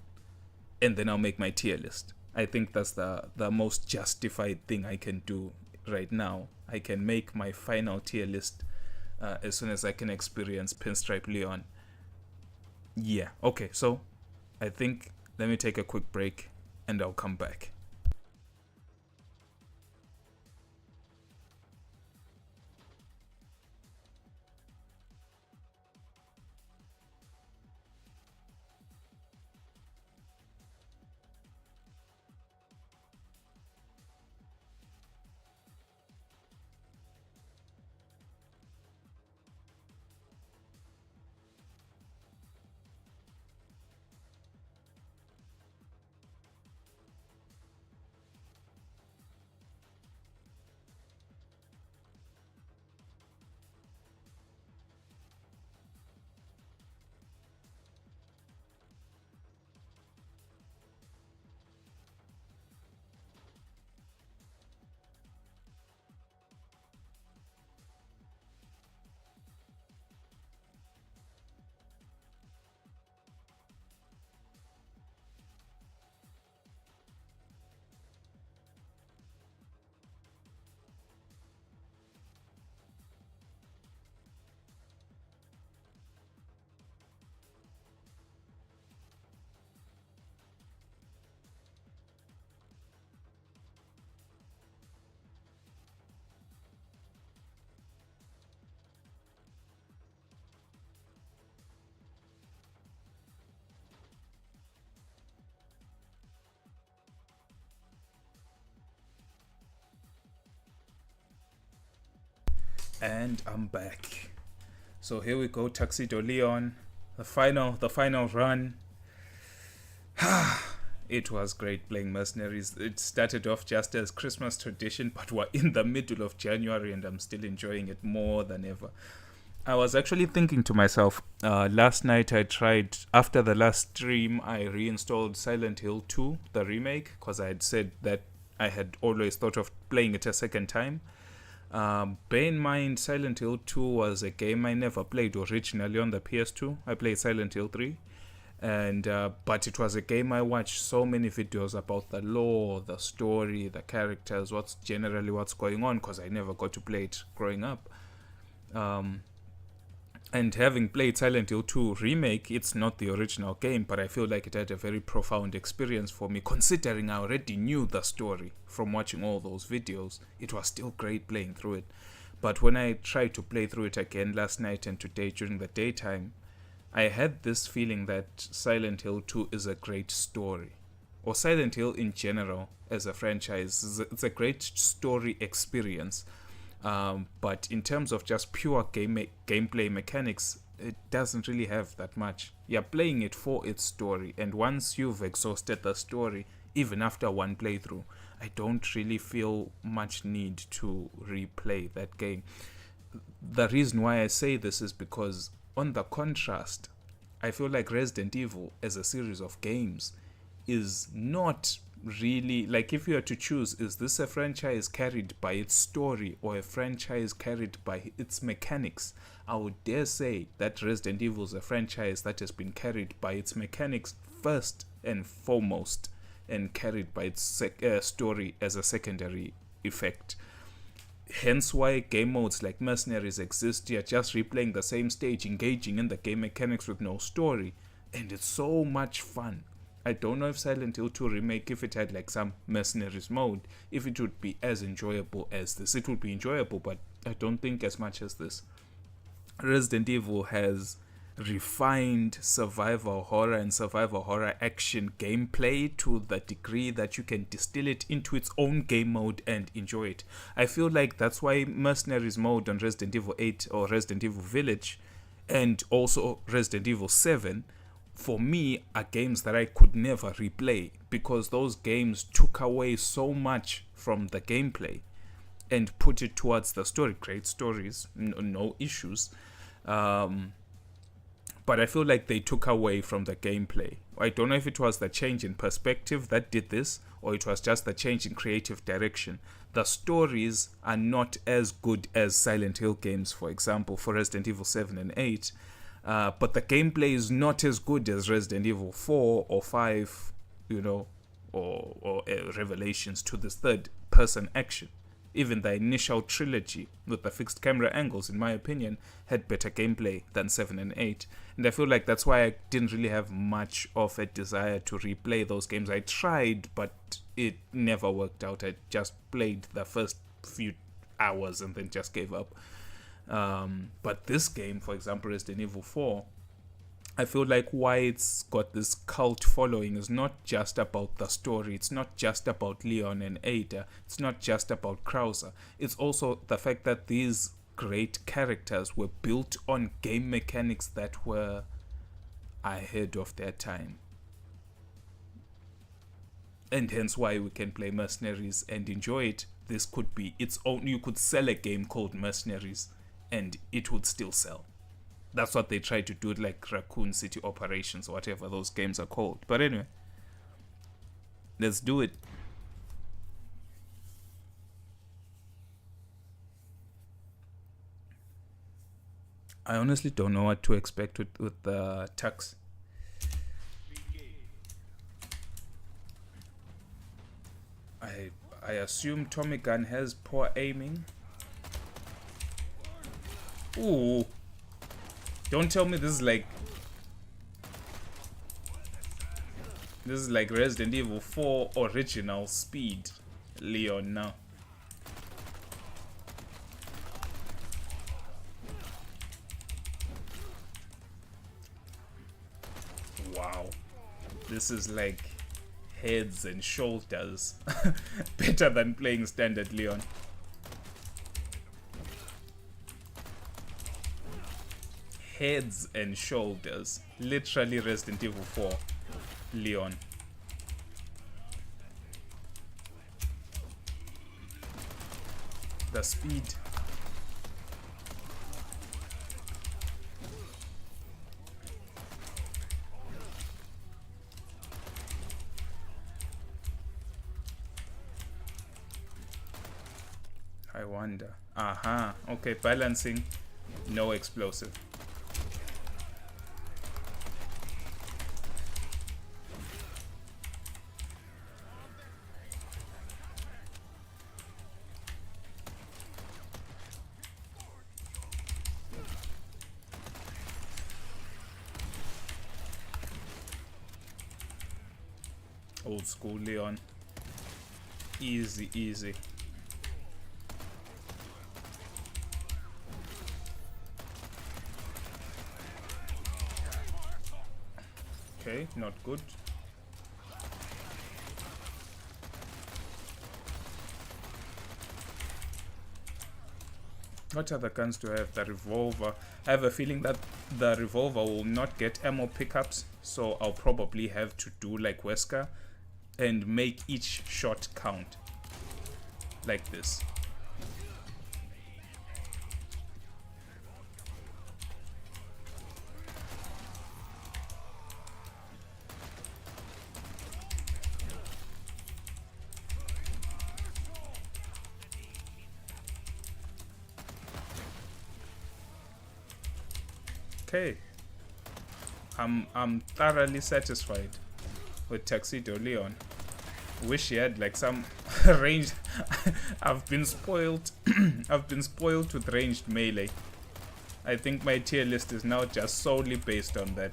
and then I'll make my tier list. I think that's the most justified thing I can do right now. I can make my final tier list as soon as I can experience Pinstripe Leon. Yeah, okay, so I think let me take a quick break and I'll come back. And I'm back. So here we go, Tuxedo Leon. The final run. It was great playing Mercenaries. It started off just as Christmas tradition, but we're in the middle of January and I'm still enjoying it more than ever. I was actually thinking to myself, last night I tried, after the last stream, I reinstalled Silent Hill 2, the remake, because I had said that I had always thought of playing it a second time. Bear in mind, Silent Hill 2 was a game I never played originally on the PS2. I played Silent Hill 3. And but it was a game I watched so many videos about the lore, the story, the characters, what's going on, because I never got to play it growing up. And having played Silent Hill 2 Remake, it's not the original game, but I feel like it had a very profound experience for me, considering I already knew the story from watching all those videos. It was still great playing through it. But when I tried to play through it again last night and today during the daytime, I had this feeling that Silent Hill 2 is a great story. Or Silent Hill in general as a franchise, it's a great story experience. But in terms of just pure gameplay mechanics, it doesn't really have that much. You're playing it for its story, and once you've exhausted the story, even after one playthrough, I don't really feel much need to replay that game. The reason why I say this is because, on the contrast, I feel like Resident Evil as a series of games is not really, like, if you had to choose, is this a franchise carried by its story or a franchise carried by its mechanics? I would dare say that Resident Evil is a franchise that has been carried by its mechanics first and foremost, and carried by its story as a secondary effect. Hence why game modes like Mercenaries exist. You're just replaying the same stage, engaging in the game mechanics with no story, and it's so much fun. I don't know if Silent Hill 2 Remake, if it had like some Mercenaries mode, if it would be as enjoyable as this. It would be enjoyable, but I don't think as much as this. Resident Evil has refined survival horror and survival horror action gameplay to the degree that you can distill it into its own game mode and enjoy it. I feel like that's why Mercenaries Mode on Resident Evil 8 or Resident Evil Village and also Resident Evil 7 for me are games that I could never replay, because those games took away so much from the gameplay and put it towards the story. Great stories, no issues, but I feel like they took away from the gameplay. I don't know if it was the change in perspective that did this, or it was just the change in creative direction. The stories are not as good as Silent Hill games, for example, for Resident Evil 7 and 8. But the gameplay is not as good as Resident Evil 4 or 5, or Revelations to this third-person action. Even the initial trilogy with the fixed camera angles, in my opinion, had better gameplay than 7 and 8. And I feel like that's why I didn't really have much of a desire to replay those games. I tried, but it never worked out. I just played the first few hours and then just gave up. But this game, for example, Resident Evil 4, I feel like why it's got this cult following is not just about the story. It's not just about Leon and Ada. It's not just about Krauser. It's also the fact that these great characters were built on game mechanics that were ahead of their time. And hence why we can play Mercenaries and enjoy it. This could be its own. You could sell a game called Mercenaries and it would still sell. That's what they try to do, like Raccoon City Operations or whatever those games are called. But anyway, let's do it. I honestly don't know what to expect with the Tux. I assume Tommy Gun has poor aiming. Ooh. Don't tell me this is like Resident Evil 4 original speed Leon now. Wow. This is like heads and shoulders better than playing standard Leon. Heads and shoulders. Literally Resident Evil 4 Leon. The speed. I wonder. Aha. Okay, balancing. No explosive. Old school Leon. Easy, easy. Okay, not good. What other guns do I have? The revolver. I have a feeling that the revolver will not get ammo pickups, so I'll probably have to do like Wesker and make each shot count. Like this. Okay. I'm thoroughly satisfied with Tuxedo Leon. Wish he had like some ranged. I've been spoiled. I've been spoiled with ranged melee. I think my tier list is now just solely based on that.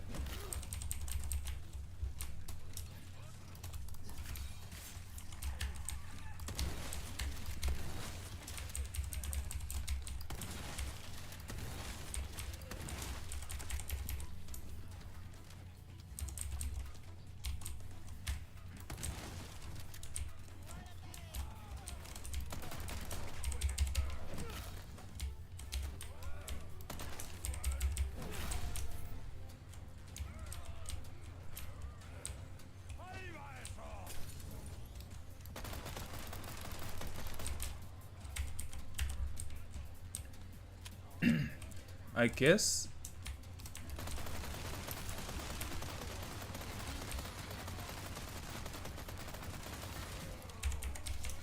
I guess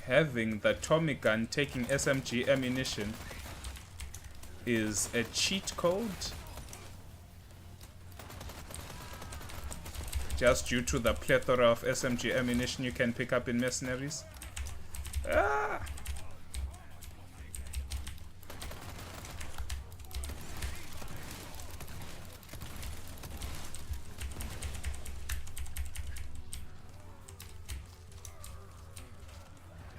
having the Tommy gun taking SMG ammunition is a cheat code just due to the plethora of SMG ammunition you can pick up in Mercenaries.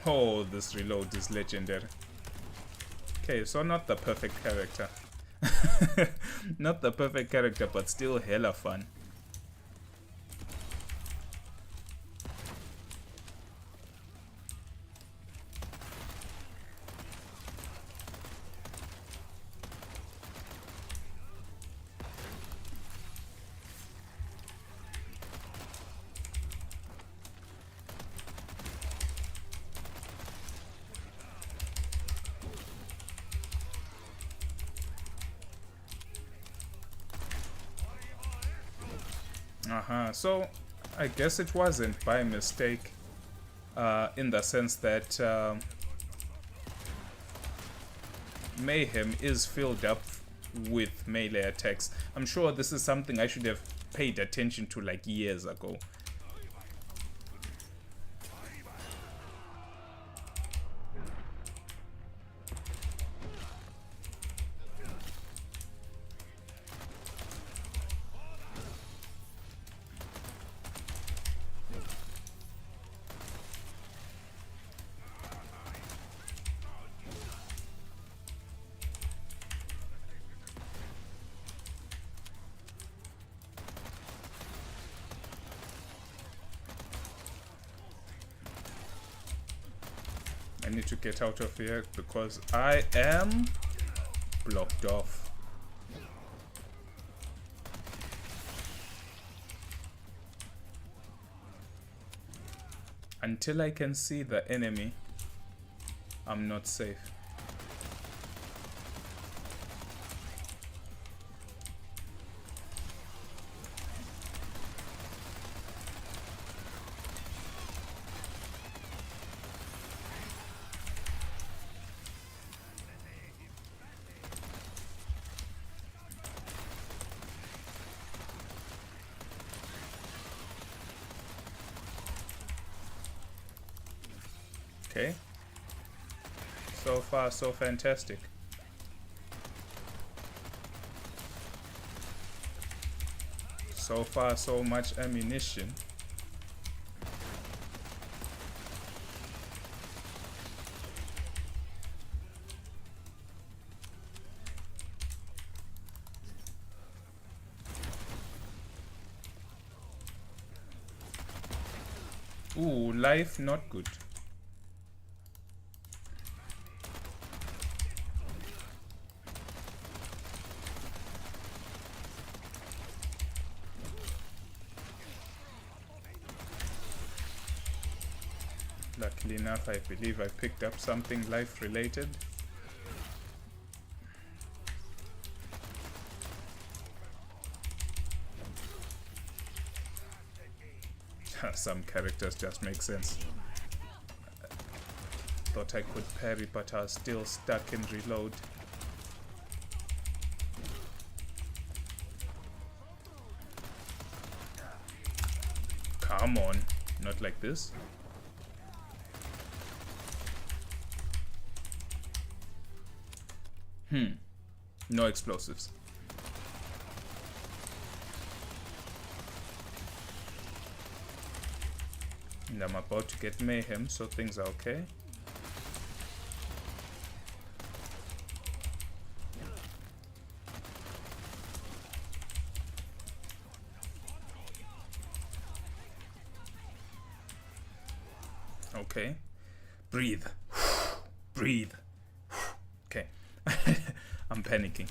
Oh, this reload is legendary. Okay, so not the perfect character. Not the perfect character, but still hella fun. So I guess it wasn't by mistake, in the sense that Mayhem is filled up with melee attacks. I'm sure this is something I should have paid attention to like years ago. I need to get out of here because I am blocked off. Until I can see the enemy, I'm not safe. Okay. So far, so fantastic. So far, so much ammunition. Ooh, life not good. Luckily enough, I believe I picked up something life-related. Some characters just make sense. Thought I could parry, but I was still stuck in reload. Come on, not like this. No explosives. And I'm about to get mayhem, so things are okay. Okay. Breathe. Breathe. Okay. I'm panicking.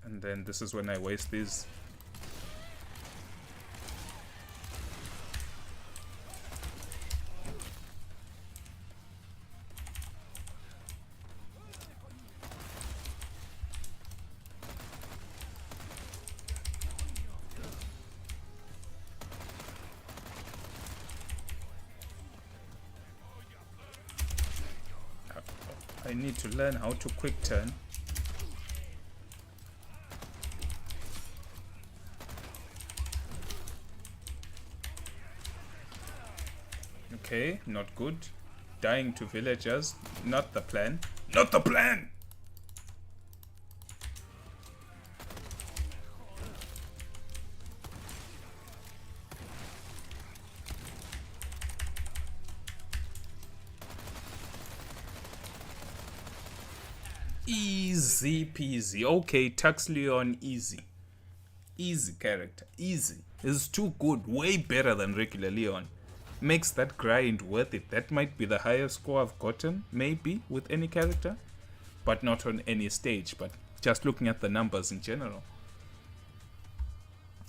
And then this is when I waste these. I need to learn how to quick turn. Okay, not good. Dying to villagers, not the plan. Not the plan! Easy peasy. Okay, Tux Leon, easy. Easy character. Easy. It's too good. Way better than regular Leon. Makes that grind worth it. That might be the highest score I've gotten, maybe, with any character. But not on any stage. But just looking at the numbers in general.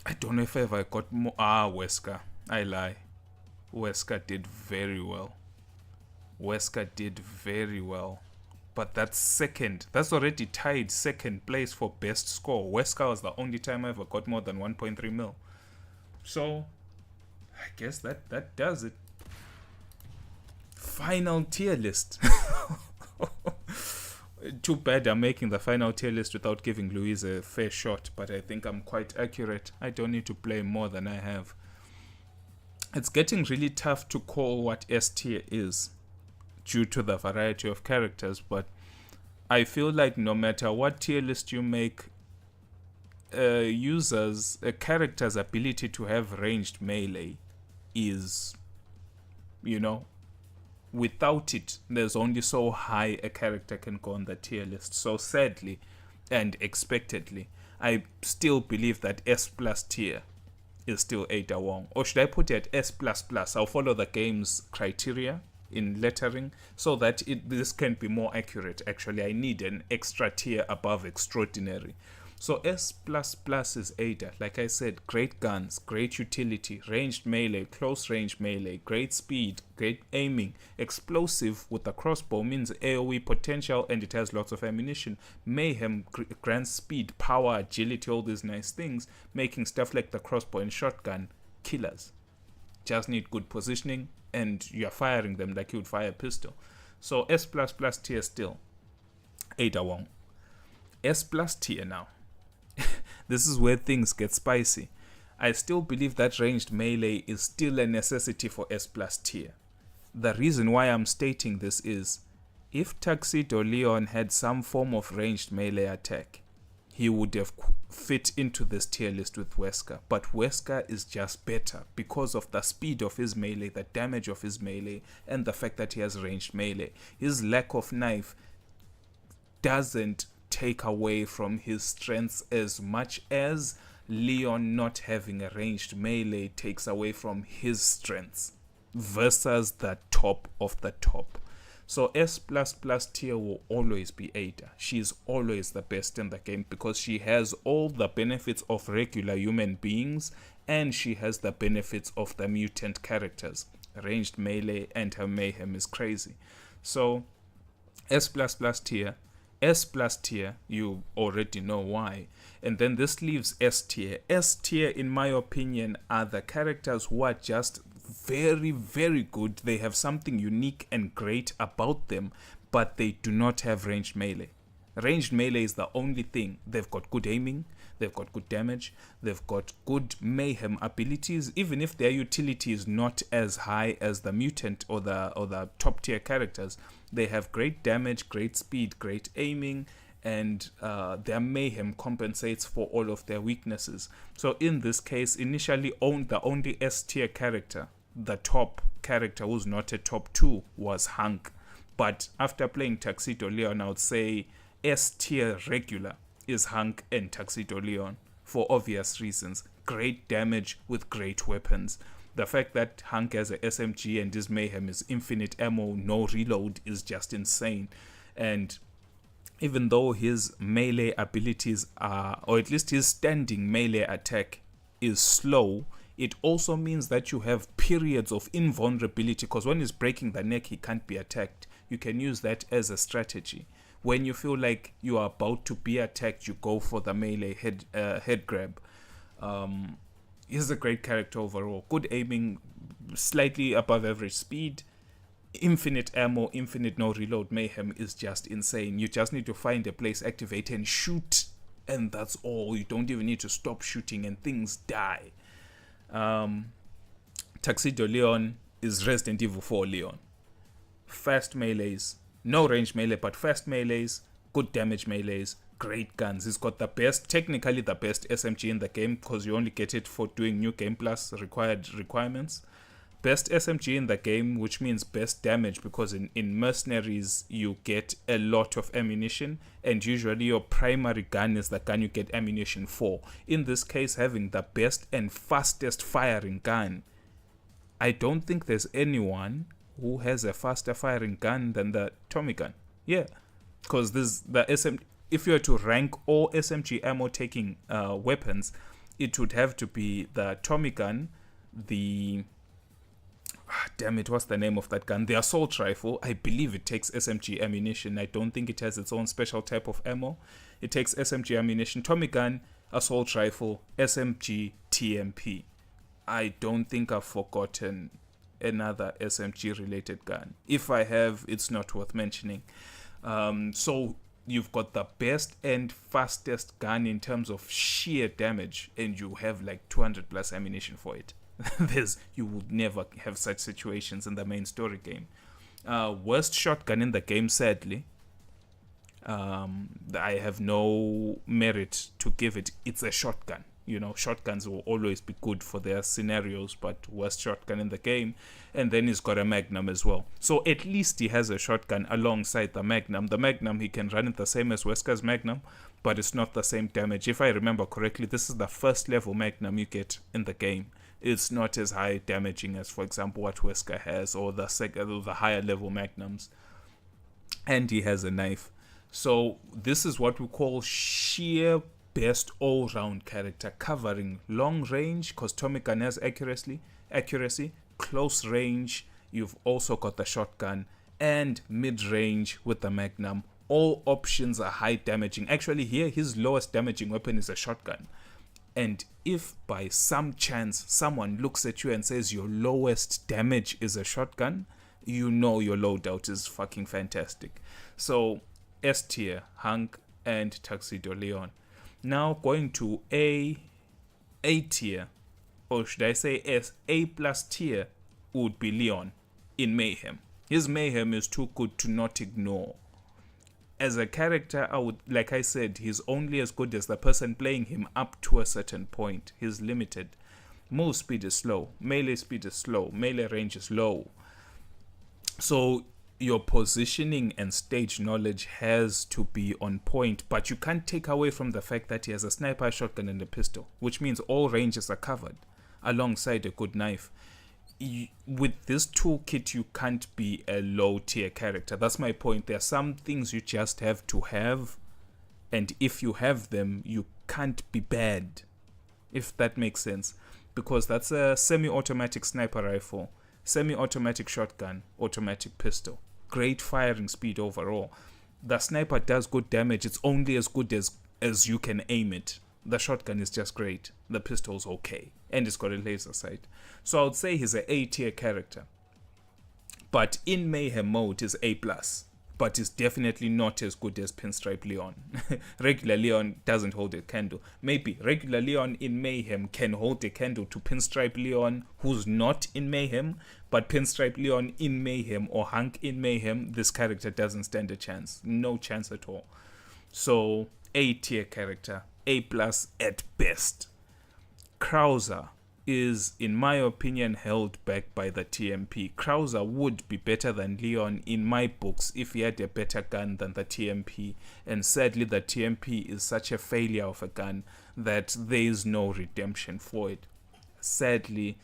I don't know if ever I got more. Wesker. I lie. Wesker did very well. Wesker did very well. But that's second. That's already tied second place for best score. Wesker was the only time I ever got more than 1.3 mil. So, I guess that does it. Final tier list. Too bad I'm making the final tier list without giving Louise a fair shot. But I think I'm quite accurate. I don't need to play more than I have. It's getting really tough to call what S tier is, due to the variety of characters, but I feel like no matter what tier list you make, a character's ability to have ranged melee is, without it, there's only so high a character can go on the tier list. So sadly and expectedly, I still believe that S plus tier is still Ada Wong. Or should I put it at S plus plus? I'll follow the game's criteria in lettering so that this can be more accurate. Actually, I need an extra tier above extraordinary. So S++ is Ada. Like I said, great guns, great utility, ranged melee, close range melee, great speed, great aiming, explosive with the crossbow means AoE potential and it has lots of ammunition. Mayhem grants speed, power, agility, all these nice things, making stuff like the crossbow and shotgun killers. Just need good positioning and you're firing them like you would fire a pistol. So S++ tier still Ada Wong. S plus tier now. This is where things get spicy. I still believe that ranged melee is still a necessity for S plus tier. The reason why I'm stating this is, if Tuxedo Leon had some form of ranged melee attack, he would have fit into this tier list with Wesker. But Wesker is just better because of the speed of his melee, the damage of his melee, and the fact that he has ranged melee. His lack of knife doesn't take away from his strengths as much as Leon not having a ranged melee takes away from his strengths versus the top of the top. So S++ tier will always be Ada. She is always the best in the game because she has all the benefits of regular human beings and she has the benefits of the mutant characters. Ranged melee and her mayhem is crazy. So S++ tier. S plus tier, you already know why. And then this leaves S tier. S tier, in my opinion, are the characters who are just very, very good. They have something unique and great about them, but they do not have ranged melee. Ranged melee is the only thing. They've got good aiming, they've got good damage, they've got good mayhem abilities, even if their utility is not as high as the mutant or the top tier characters. They have great damage, great speed, great aiming, and their mayhem compensates for all of their weaknesses. So in this case, initially the only S tier character, the top character who's not a top 2, was Hank. But after playing Tuxedo Leon, I would say S tier regular is Hank and Tuxedo Leon for obvious reasons. Great damage with great weapons. The fact that Hank has a SMG and his mayhem is infinite ammo, no reload, is just insane. And even though his melee abilities are, or at least his standing melee attack is slow, it also means that you have periods of invulnerability, because when he's breaking the neck, he can't be attacked. You can use that as a strategy. When you feel like you are about to be attacked, you go for the melee head grab. He's a great character overall. Good aiming, slightly above average speed, infinite ammo, infinite no reload. Mayhem is just insane. You just need to find a place, activate and shoot, and that's all. You don't even need to stop shooting and things die. Tuxedo Leon is Resident Evil 4 Leon. Fast melees, no range melee, but fast melees, good damage melees, great guns. He's got technically the best SMG in the game, because you only get it for doing New Game Plus requirements. Best SMG in the game, which means best damage, because in Mercenaries you get a lot of ammunition, and usually your primary gun is the gun you get ammunition for. In this case, having the best and fastest firing gun, I don't think there's anyone who has a faster firing gun than the Tommy gun. Yeah, because if you were to rank all SMG ammo taking weapons, it would have to be the Tommy gun, what's the name of that gun? The assault rifle. I believe it takes SMG ammunition. I don't think it has its own special type of ammo. It takes SMG ammunition, Tommy gun, assault rifle, SMG, TMP. I don't think I've forgotten another SMG related gun. If I have, it's not worth mentioning. So you've got the best and fastest gun in terms of sheer damage, and you have like 200 plus ammunition for it. You would never have such situations in the main story game. Worst shotgun in the game, sadly, I have no merit to give it. It's a shotgun. Shotguns will always be good for their scenarios, but worst shotgun in the game. And then he's got a Magnum as well. So at least he has a shotgun alongside the Magnum. The Magnum, he can run it the same as Wesker's Magnum, but it's not the same damage. If I remember correctly, this is the first level Magnum you get in the game. It's not as high damaging as, for example, what Wesker has, or the higher level Magnums. And he has a knife. So this is what we call sheer best all-round character, covering long range, because Tommy gun has accuracy, close range, you've also got the shotgun, and mid-range with the Magnum. All options are high damaging. Actually, here his lowest damaging weapon is a shotgun. And if by some chance someone looks at you and says your lowest damage is a shotgun, you know your loadout is fucking fantastic. So S tier, Hank and Tuxedo Leon. Now going to A tier, or should I say A plus tier, would be Leon in Mayhem. His Mayhem is too good to not ignore. As a character, like I said, he's only as good as the person playing him up to a certain point. He's limited. Move speed is slow. Melee speed is slow. Melee range is low. So your positioning and stage knowledge has to be on point, but you can't take away from the fact that he has a sniper, shotgun, and a pistol, which means all ranges are covered alongside a good knife. With this toolkit, you can't be a low tier character. That's my point. There are some things you just have to have, and if you have them, you can't be bad, if that makes sense, because that's a semi-automatic sniper rifle, semi-automatic shotgun, automatic pistol. Great firing speed overall. The sniper does good damage. It's only as good as you can aim it. The shotgun is just great. The pistol's okay. And it's got a laser sight. So I would say he's an A tier character. But in Mayhem mode, he's A+. But he's definitely not as good as Pinstripe Leon. Regular Leon doesn't hold a candle. Maybe regular Leon in Mayhem can hold a candle to Pinstripe Leon, who's not in Mayhem. But Pinstripe Leon in Mayhem or Hank in Mayhem, this character doesn't stand a chance. No chance at all. So A tier character. A+ at best. Krauser is, in my opinion, held back by the TMP. Krauser would be better than Leon in my books if he had a better gun than the TMP. And sadly, the TMP is such a failure of a gun that there is no redemption for it. Sadly,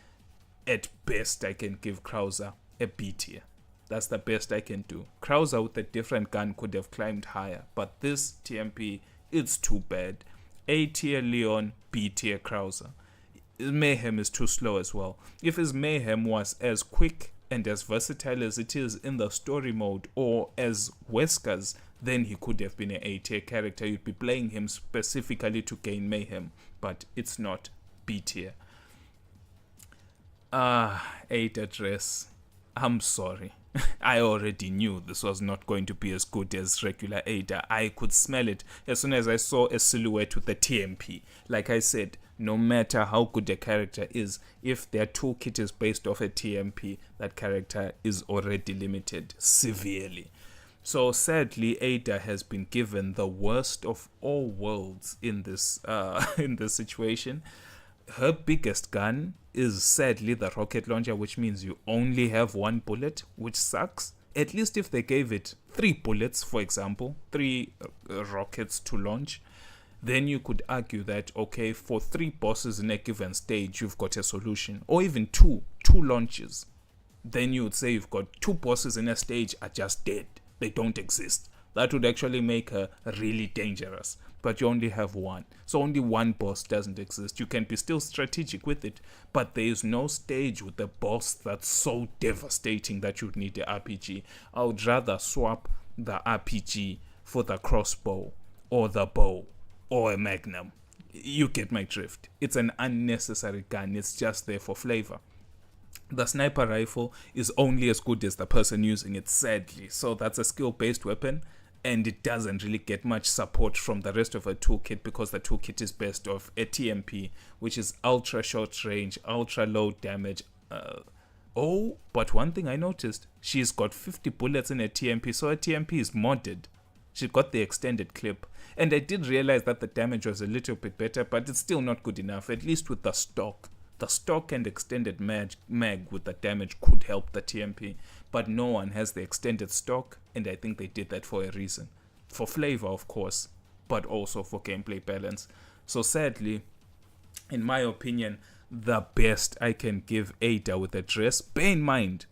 at best, I can give Krauser a B tier. That's the best I can do. Krauser with a different gun could have climbed higher, but this TMP, it's too bad. A tier Leon, B tier Krauser. His Mayhem is too slow as well. If his Mayhem was as quick and as versatile as it is in the story mode, or as Wesker's, then he could have been an A tier character. You'd be playing him specifically to gain Mayhem, but it's not. B tier. 8 address. I'm sorry. I already knew this was not going to be as good as regular Ada. I could smell it as soon as I saw a silhouette with a TMP. Like I said, no matter how good a character is, if their toolkit is based off a TMP, that character is already limited severely. So sadly, Ada has been given the worst of all worlds in this in this situation. Her biggest gun is sadly the rocket launcher, which means you only have one bullet, which sucks. At least if they gave it 3 bullets, for example, 3 rockets to launch, then you could argue that, okay, for 3 bosses in a given stage, you've got a solution. Or even two launches. Then you would say you've got 2 bosses in a stage are just dead. They don't exist. That would actually make her really dangerous. But you only have one. So only one boss doesn't exist. You can be still strategic with it, but there is no stage with a boss that's so devastating that you'd need the RPG. I would rather swap the RPG for the crossbow or the bow or a magnum. You get my drift. It's an unnecessary gun. It's just there for flavor. The sniper rifle is only as good as the person using it, sadly. So that's a skill-based weapon, and it doesn't really get much support from the rest of a toolkit because the toolkit is based off a TMP, which is ultra short range, ultra low damage. But one thing I noticed, she's got 50 bullets in a TMP, so a TMP is modded. She got the extended clip. And I did realize that the damage was a little bit better, but it's still not good enough, at least with the stock. The stock and extended mag with the damage could help the TMP, but no one has the extended stock, and I think they did that for a reason. For flavor, of course, but also for gameplay balance. So sadly, in my opinion, the best I can give Ada with a dress, bear in mind,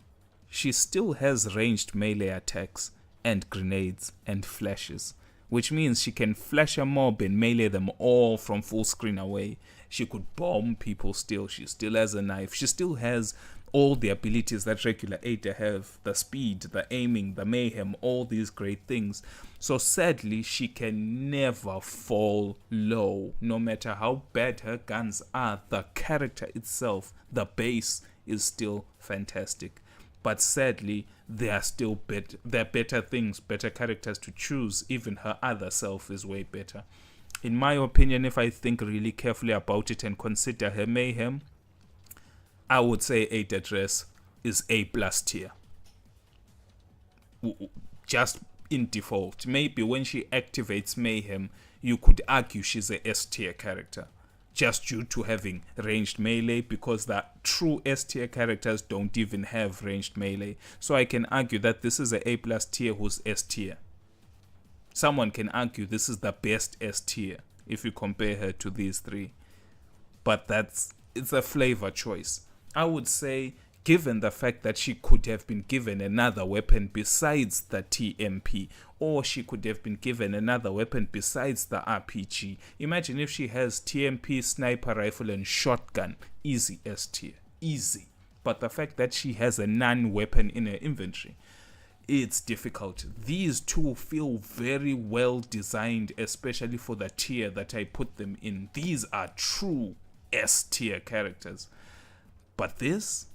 she still has ranged melee attacks and grenades and flashes, which means she can flash a mob and melee them all from full screen away. She could bomb people still. She still has a knife. She still has all the abilities that regular Ada have. The speed, the aiming, the mayhem, all these great things. So sadly, she can never fall low. No matter how bad her guns are, the character itself, the base, is still fantastic. But sadly, there are better things, better characters to choose. Even her other self is way better. In my opinion, if I think really carefully about it and consider her mayhem, I would say Ada Dress is A+ tier. Just in default. Maybe when she activates mayhem, you could argue she's a S tier character. Just due to having ranged melee, because the true S tier characters don't even have ranged melee. So I can argue that this is a A+ tier who's S tier. Someone can argue this is the best S tier if you compare her to these 3. But it's a flavor choice. I would say, given the fact that she could have been given another weapon besides the TMP, or she could have been given another weapon besides the RPG. Imagine if she has TMP, sniper rifle, and shotgun. Easy S tier. Easy. But the fact that she has a non-weapon in her inventory, it's difficult. These two feel very well designed, especially for the tier that I put them in. These are true S tier characters. But this,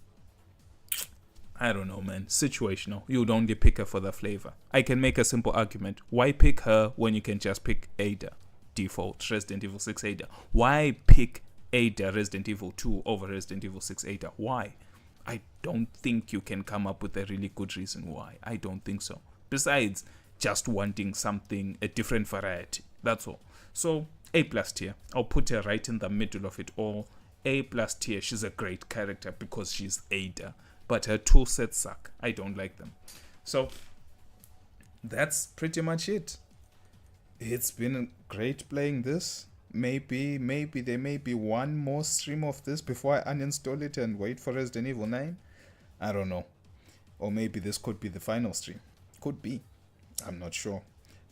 I don't know, man. Situational. You would only pick her for the flavor. I can make a simple argument. Why pick her when you can just pick Ada? Default Resident Evil 6 Ada. Why pick Ada Resident Evil 2 over Resident Evil 6 Ada? Why? I don't think you can come up with a really good reason why. I don't think so. Besides just wanting something, a different variety. That's all. So, A+ tier. I'll put her right in the middle of it all. A+ tier. She's a great character because she's Ada. But her tool sets suck. I don't like them. So, that's pretty much it. It's been great playing this. Maybe there may be one more stream of this before I uninstall it and wait for Resident Evil 9. I don't know. Or maybe this could be the final stream. Could be. I'm not sure.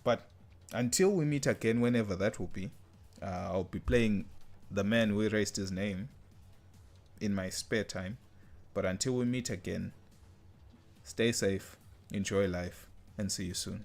But until we meet again, whenever that will be, I'll be playing The Man Who Erased His Name in my spare time. But until we meet again, stay safe, enjoy life, and see you soon.